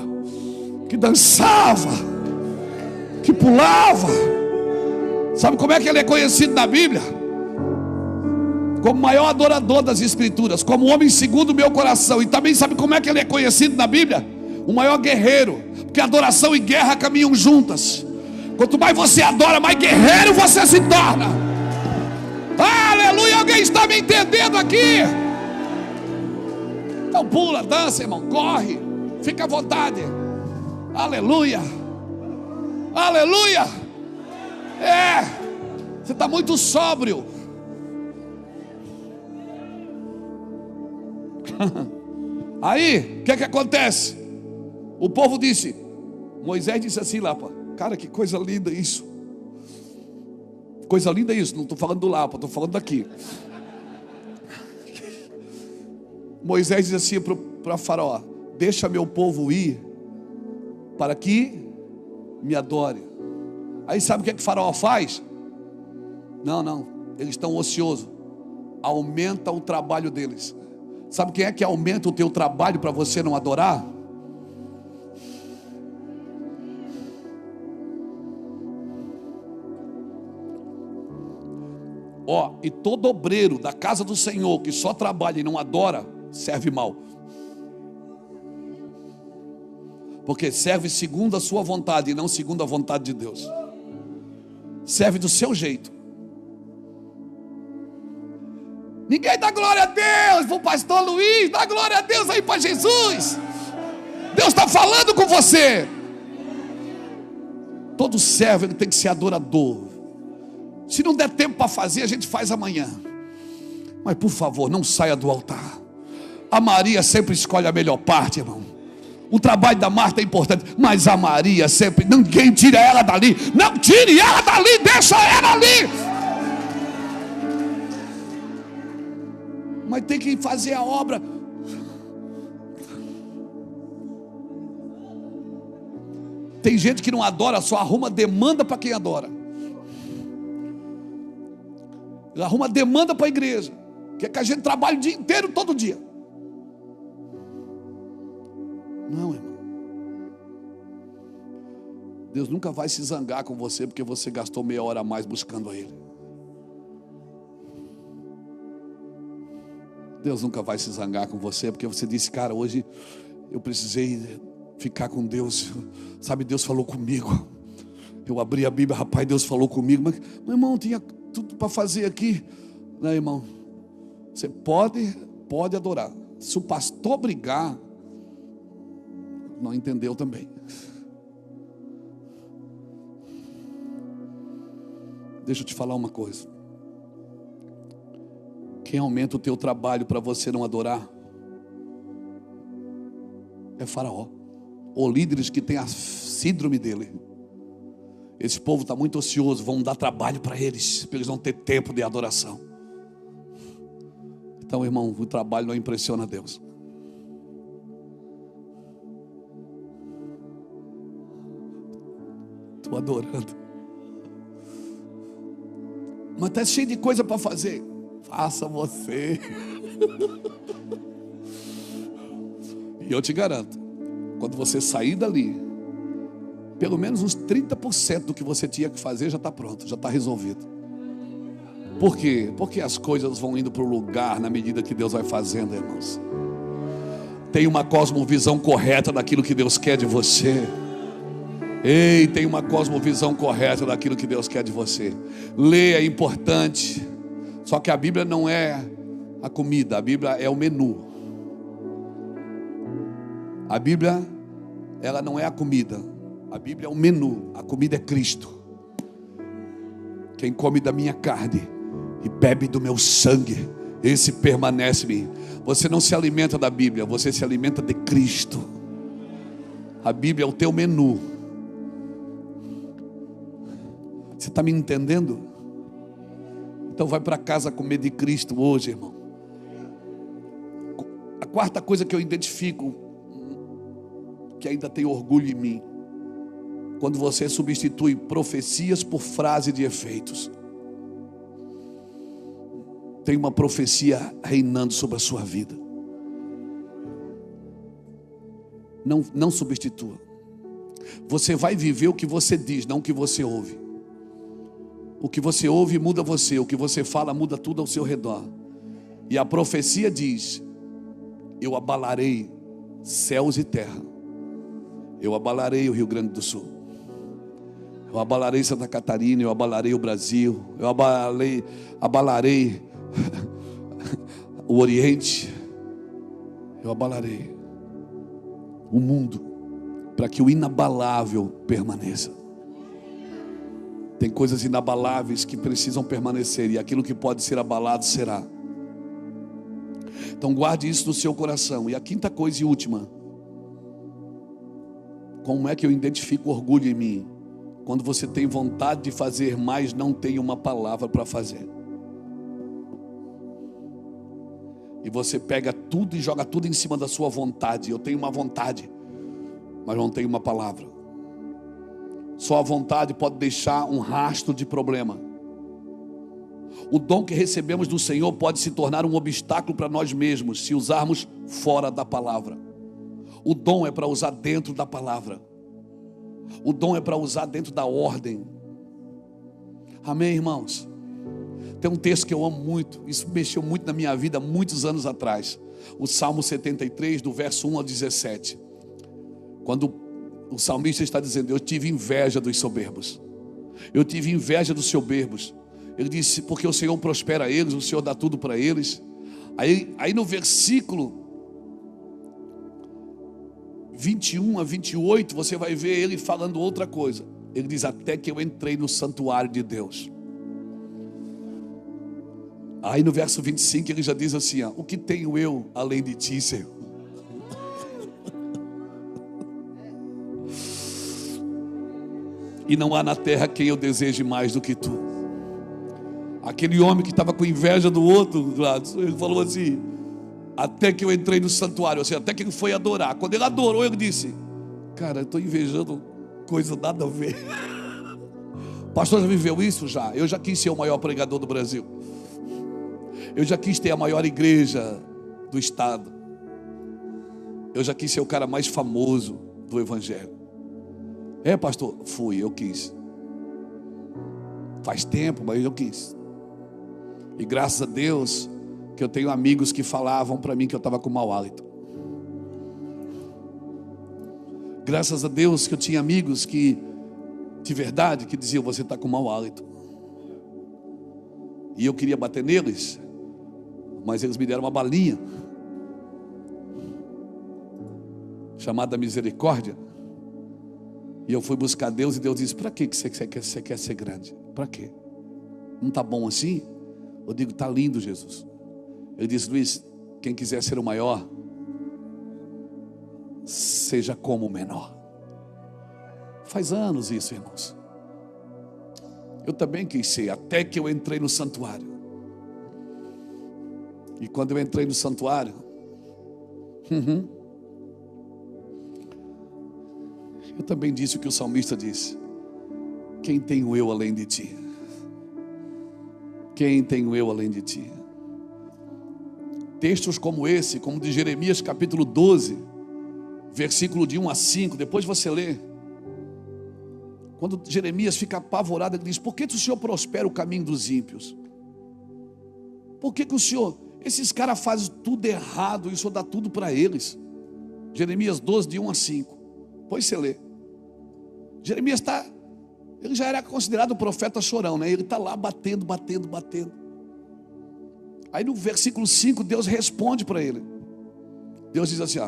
que dançava, que pulava. Sabe como é que ele é conhecido na Bíblia? Como o maior adorador das Escrituras, como o homem segundo o meu coração. E também sabe como é que ele é conhecido na Bíblia? o maior guerreiro, porque adoração e guerra caminham juntas. Quanto mais você adora, mais guerreiro você se torna. Aleluia, alguém está me entendendo aqui? Então pula, dança, irmão, corre, fica à vontade. Aleluia, aleluia. Você está muito sóbrio. Aí, o que acontece? O povo disse, Moisés disse assim lá, cara, que coisa linda isso. Coisa linda isso, não estou falando do Lapa, estou falando daqui. Moisés diz assim para Faraó: deixa meu povo ir, para que me adore. Aí sabe o que Faraó faz? Não, eles estão ociosos. Aumenta o trabalho deles. Sabe quem é que aumenta o teu trabalho para você não adorar? E todo obreiro da casa do Senhor que só trabalha e não adora, serve mal. Porque serve segundo a sua vontade e não segundo a vontade de Deus. Serve do seu jeito. Ninguém dá glória a Deus para o pastor Luiz. Dá glória a Deus aí para Jesus. Deus está falando com você. Todo servo ele tem que ser adorador. Se não der tempo para fazer, a gente faz amanhã. Mas por favor, não saia do altar. A Maria sempre escolhe a melhor parte, irmão. O trabalho da Marta é importante, mas a Maria sempre, ninguém tira ela dali. Não tire ela dali, deixa ela ali. Mas tem que fazer a obra. Tem gente que não adora, só arruma demanda para quem adora. Arruma demanda para a igreja. Quer que a gente trabalhe o dia inteiro, todo dia. Não, irmão. Deus nunca vai se zangar com você porque você gastou meia hora a mais buscando a Ele. Deus nunca vai se zangar com você porque você disse, cara, hoje eu precisei ficar com Deus. Sabe, Deus falou comigo. Eu abri a Bíblia, rapaz, Deus falou comigo. Mas, meu irmão, tinha tudo para fazer aqui. Não, irmão, você pode adorar. Se o pastor brigar, não entendeu também. Deixa eu te falar uma coisa. Quem aumenta o teu trabalho para você não adorar é Faraó, ou líderes que têm a síndrome dele. Esse povo está muito ocioso, vão dar trabalho para eles não ter tempo de adoração. Então, irmão, o trabalho não impressiona Deus. Estou adorando. Mas está cheio de coisa para fazer. Faça você. E eu te garanto, quando você sair dali, pelo menos uns 30% do que você tinha que fazer já está pronto, já está resolvido. Por quê? Porque as coisas vão indo para o lugar na medida que Deus vai fazendo, irmãos. Tem uma cosmovisão correta daquilo que Deus quer de você. Ei, tem uma cosmovisão correta daquilo que Deus quer de você. Ler é importante. Só que a Bíblia não é a comida, a Bíblia é o menu. A Bíblia, ela não é a comida. A Bíblia é o menu, a comida é Cristo. Quem come da minha carne e bebe do meu sangue, esse permanece em mim. Você não se alimenta da Bíblia, você se alimenta de Cristo. A Bíblia é o teu menu. Você está me entendendo? Então vai para casa comer de Cristo hoje, irmão. A quarta coisa que eu identifico, que ainda tem orgulho em mim, quando você substitui profecias por frase de efeitos. Tem uma profecia reinando sobre a sua vida. Não substitua. Você vai viver o que você diz, não o que você ouve. O que você ouve muda você, o que você fala muda tudo ao seu redor. E a profecia diz: eu abalarei céus e terra eu abalarei o Rio Grande do Sul, eu abalarei Santa Catarina, eu abalarei o Brasil, eu abalarei o Oriente, eu abalarei o mundo, para que o inabalável permaneça. Tem coisas inabaláveis que precisam permanecer, e aquilo que pode ser abalado será. Então guarde isso no seu coração. E a quinta coisa e última: como é que eu identifico orgulho em mim? Quando você tem vontade de fazer, mas não tem uma palavra para fazer. E você pega tudo e joga tudo em cima da sua vontade. Eu tenho uma vontade, mas não tenho uma palavra. Só a vontade pode deixar um rastro de problema. O dom que recebemos do Senhor pode se tornar um obstáculo para nós mesmos, se usarmos fora da palavra. O dom é para usar dentro da palavra. O dom é para usar dentro da ordem. Amém, irmãos? Tem um texto que eu amo muito. Isso mexeu muito na minha vida muitos anos atrás. O Salmo 73, do verso 1 ao 17. Quando o salmista está dizendo: eu tive inveja dos soberbos, eu tive inveja dos soberbos. Ele disse: porque o Senhor prospera eles, o Senhor dá tudo para eles. Aí no versículo 21 a 28, você vai ver ele falando outra coisa. Ele diz: até que eu entrei no santuário de Deus. Aí no verso 25 ele já diz assim: o que tenho eu além de ti, Senhor? E não há na terra quem eu deseje mais do que tu. Aquele homem que estava com inveja do outro, Gladys, ele falou assim: até que eu entrei no santuário, assim, até que ele foi adorar. Quando ele adorou, ele disse: cara, eu estou invejando coisa nada a ver. Pastor, já viveu isso? Já. Eu já quis ser o maior pregador do Brasil. Eu já quis ter a maior igreja do estado. Eu já quis ser o cara mais famoso do evangelho. É, pastor? Fui, eu quis. Faz tempo, mas eu quis. E graças a Deus que eu tenho amigos que falavam para mim que eu estava com mau hálito. Graças a Deus que eu tinha amigos que, de verdade, que diziam: você está com mau hálito. E eu queria bater neles, mas eles me deram uma balinha chamada misericórdia. E eu fui buscar Deus, e Deus disse: para que você quer ser grande? Para quê? Não está bom assim? Eu digo: está lindo, Jesus. Ele disse: Luiz, quem quiser ser o maior, seja como o menor. Faz anos isso, irmãos. Eu também quis ser, até que eu entrei no santuário. E quando eu entrei no santuário, eu também disse o que o salmista disse: quem tenho eu além de ti? Quem tenho eu além de ti? Textos como esse, como de Jeremias capítulo 12, versículo de 1 a 5, depois você lê. Quando Jeremias fica apavorado, ele diz: por que o Senhor prospera o caminho dos ímpios? Por que o Senhor, esses caras fazem tudo errado e o Senhor dá tudo para eles? Jeremias 12, de 1 a 5. Depois você lê. Jeremias ele já era considerado profeta chorão, né? Ele está lá batendo. Aí no versículo 5, Deus responde para ele. Deus diz assim: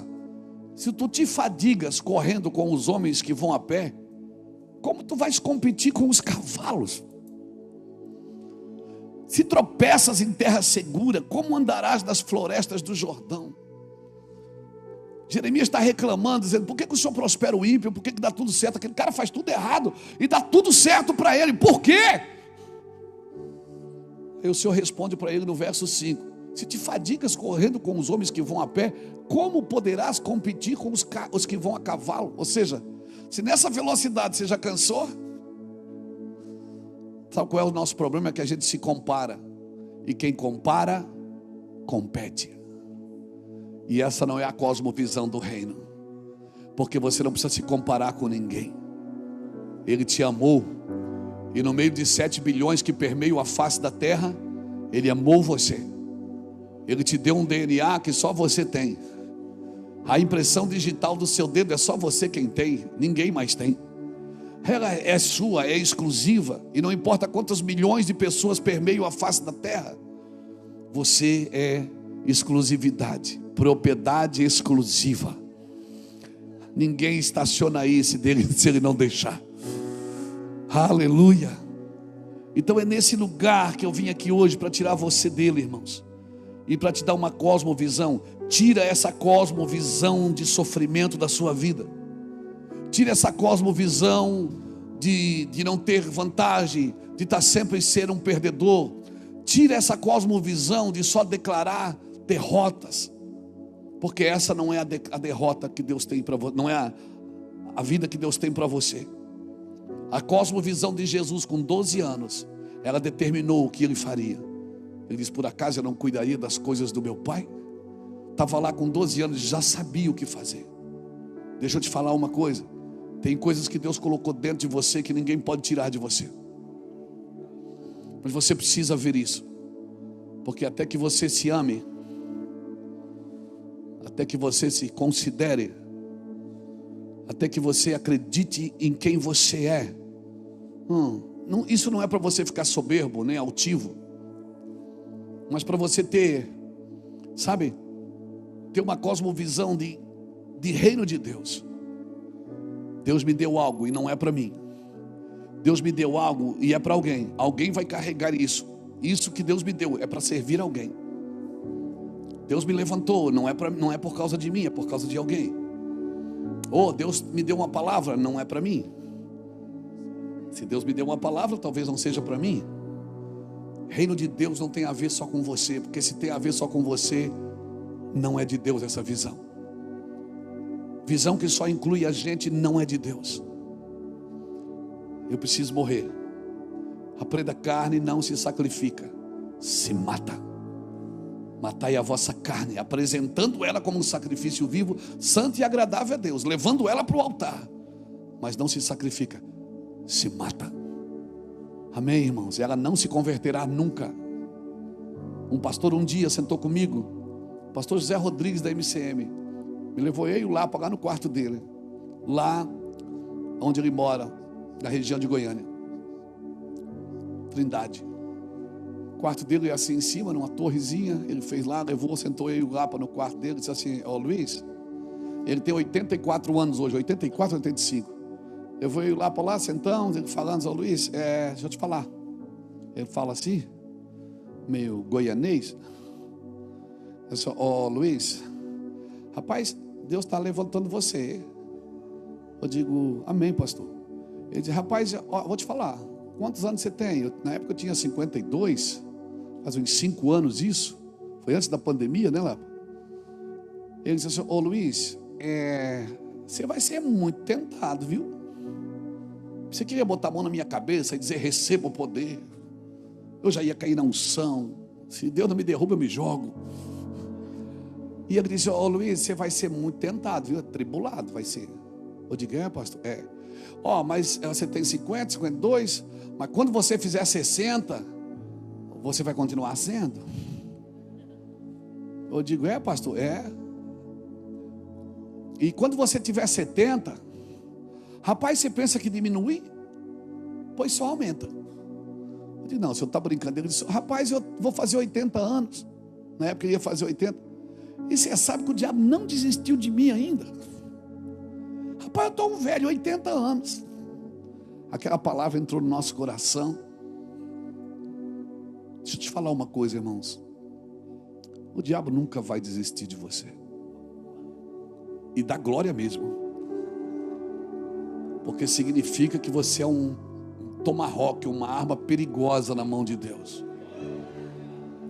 se tu te fadigas correndo com os homens que vão a pé, como tu vais competir com os cavalos? Se tropeças em terra segura, como andarás nas florestas do Jordão? Jeremias está reclamando, dizendo: por que o Senhor prospera o ímpio? Por que dá tudo certo? Aquele cara faz tudo errado e dá tudo certo para ele. Por quê? Aí o Senhor responde para ele no verso 5: se te fadigas correndo com os homens que vão a pé, como poderás competir com os que vão a cavalo? Ou seja, se nessa velocidade você já cansou, sabe qual é o nosso problema? É que a gente se compara, e quem compara, compete. E essa não é a cosmovisão do reino, porque você não precisa se comparar com ninguém. Ele te amou, e no meio de 7 bilhões que permeiam a face da terra, Ele amou você. Ele te deu um DNA que só você tem. A impressão digital do seu dedo é só você quem tem, ninguém mais tem. Ela é sua, é exclusiva, e não importa quantas milhões de pessoas permeiam a face da terra, você é exclusividade, propriedade exclusiva. Ninguém estaciona aí se ele não deixar. Aleluia. Então é nesse lugar que eu vim aqui hoje para tirar você dele, irmãos, e para te dar uma cosmovisão. Tira essa cosmovisão de sofrimento da sua vida. Tira essa cosmovisão de não ter vantagem, de estar sempre ser um perdedor. Tira essa cosmovisão de só declarar derrotas, porque essa não é a derrota que Deus tem para você, não é a vida que Deus tem para você. A cosmovisão de Jesus com 12 anos, ela determinou o que ele faria. Ele disse: por acaso eu não cuidaria das coisas do meu pai? Estava lá com 12 anos, já sabia o que fazer. Deixa eu te falar uma coisa: tem coisas que Deus colocou dentro de você que ninguém pode tirar de você. Mas você precisa ver isso, porque até que você se ame, até que você se considere, até que você acredite em quem você é, isso não é para você ficar soberbo nem altivo, mas para você ter, sabe, ter uma cosmovisão de reino de Deus. Deus me deu algo e não é para mim. Deus me deu algo e é para alguém. Alguém vai carregar isso. Isso que Deus me deu é para servir alguém. Deus me levantou, não é por causa de mim, é por causa de alguém. Deus me deu uma palavra, não é para mim. Se Deus me deu uma palavra, talvez não seja para mim. Reino de Deus não tem a ver só com você, porque se tem a ver só com você, não é de Deus essa visão. Visão que só inclui a gente não é de Deus. Eu preciso morrer. A prey da carne não se sacrifica, se mata. Matai a vossa carne, apresentando ela como um sacrifício vivo, santo e agradável a Deus, levando ela para o altar. Mas não se sacrifica, se mata. Amém, irmãos? Ela não se converterá nunca. Um pastor um dia sentou comigo, o pastor José Rodrigues da MCM, me levou eu lá para lá no quarto dele, lá onde ele mora, na região de Goiânia, Trindade. O quarto dele é assim em cima, numa torrezinha. Ele fez lá, levou, sentou eu lá no quarto dele, disse assim: Luiz, ele tem 84 anos hoje, 84, 85. Eu vou lá para lá, sentamos, ele falando: Luiz, deixa eu te falar. Ele fala assim, meio goianês. Eu disse: Luiz, rapaz, Deus está levantando você. Eu digo: amém, pastor. Ele diz: rapaz, vou te falar, quantos anos você tem? Na época eu tinha 52, faz uns 5 anos isso. Foi antes da pandemia, né, Lapa? Ele disse assim: Luiz, você vai ser muito tentado, viu? Você queria botar a mão na minha cabeça e dizer: receba o poder. Eu já ia cair na unção. Se Deus não me derruba, eu me jogo. E ele disse: Luiz, você vai ser muito tentado, viu? Tribulado vai ser. Eu digo: pastor? Mas você tem 50, 52, mas quando você fizer 60, você vai continuar sendo? Eu digo: pastor? E quando você tiver 70, rapaz, você pensa que diminui? Pois só aumenta. Eu digo: não, o senhor está brincando. Ele disse: rapaz, eu vou fazer 80 anos. Na época eu ia fazer 80. E você sabe que o diabo não desistiu de mim ainda. Rapaz, eu estou um velho, 80 anos. Aquela palavra entrou no nosso coração. Deixa eu te falar uma coisa, irmãos. O diabo nunca vai desistir de você. E dá glória mesmo. Porque significa que você é um tomahawk, uma arma perigosa na mão de Deus.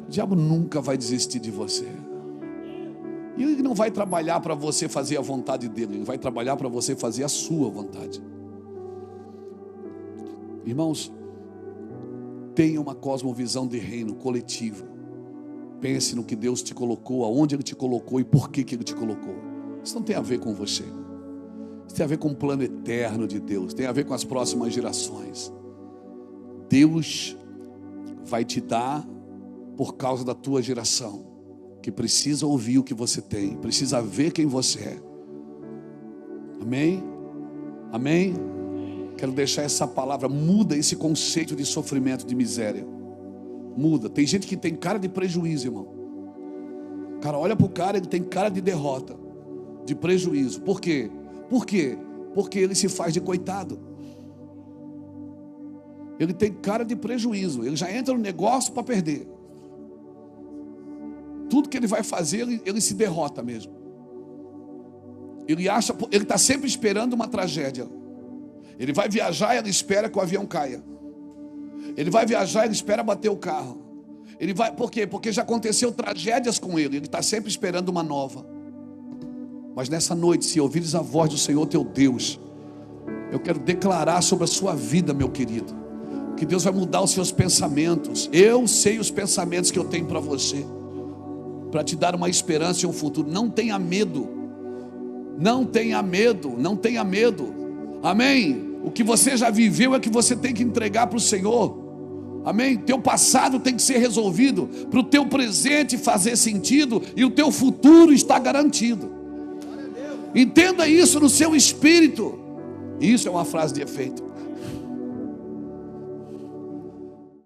O diabo nunca vai desistir de você. E ele não vai trabalhar para você fazer a vontade dele. Ele vai trabalhar para você fazer a sua vontade. Irmãos, tenha uma cosmovisão de reino coletiva. Pense no que Deus te colocou, aonde Ele te colocou e por que Ele te colocou. Isso não tem a ver com você. Isso tem a ver com o plano eterno de Deus. Tem a ver com as próximas gerações. Deus vai te dar por causa da tua geração. que precisa ouvir o que você tem, precisa ver quem você é. Amém? Amém? Quero deixar essa palavra, muda esse conceito de sofrimento, de miséria. Muda. Tem gente que tem cara de prejuízo, irmão. O cara olha para o cara, ele tem cara de derrota, de prejuízo. Por quê? Por quê? Porque ele se faz de coitado. Ele tem cara de prejuízo, ele já entra no negócio para perder. Tudo que ele vai fazer, ele se derrota mesmo. Ele está sempre esperando uma tragédia. Ele vai viajar, ele espera que o avião caia. Ele vai viajar, ele espera bater o carro. Por quê? Porque já aconteceu tragédias com ele. Ele está sempre esperando uma nova. Mas nessa noite, se ouvires a voz do Senhor teu Deus, eu quero declarar sobre a sua vida, meu querido, que Deus vai mudar os seus pensamentos. Eu sei os pensamentos que eu tenho para você, para te dar uma esperança e um futuro. Não tenha medo. Não tenha medo. Não tenha medo. Amém? O que você já viveu é que você tem que entregar para o Senhor. Amém? Teu passado tem que ser resolvido, para o teu presente fazer sentido, e o teu futuro está garantido. Entenda isso no seu espírito. Isso é uma frase de efeito.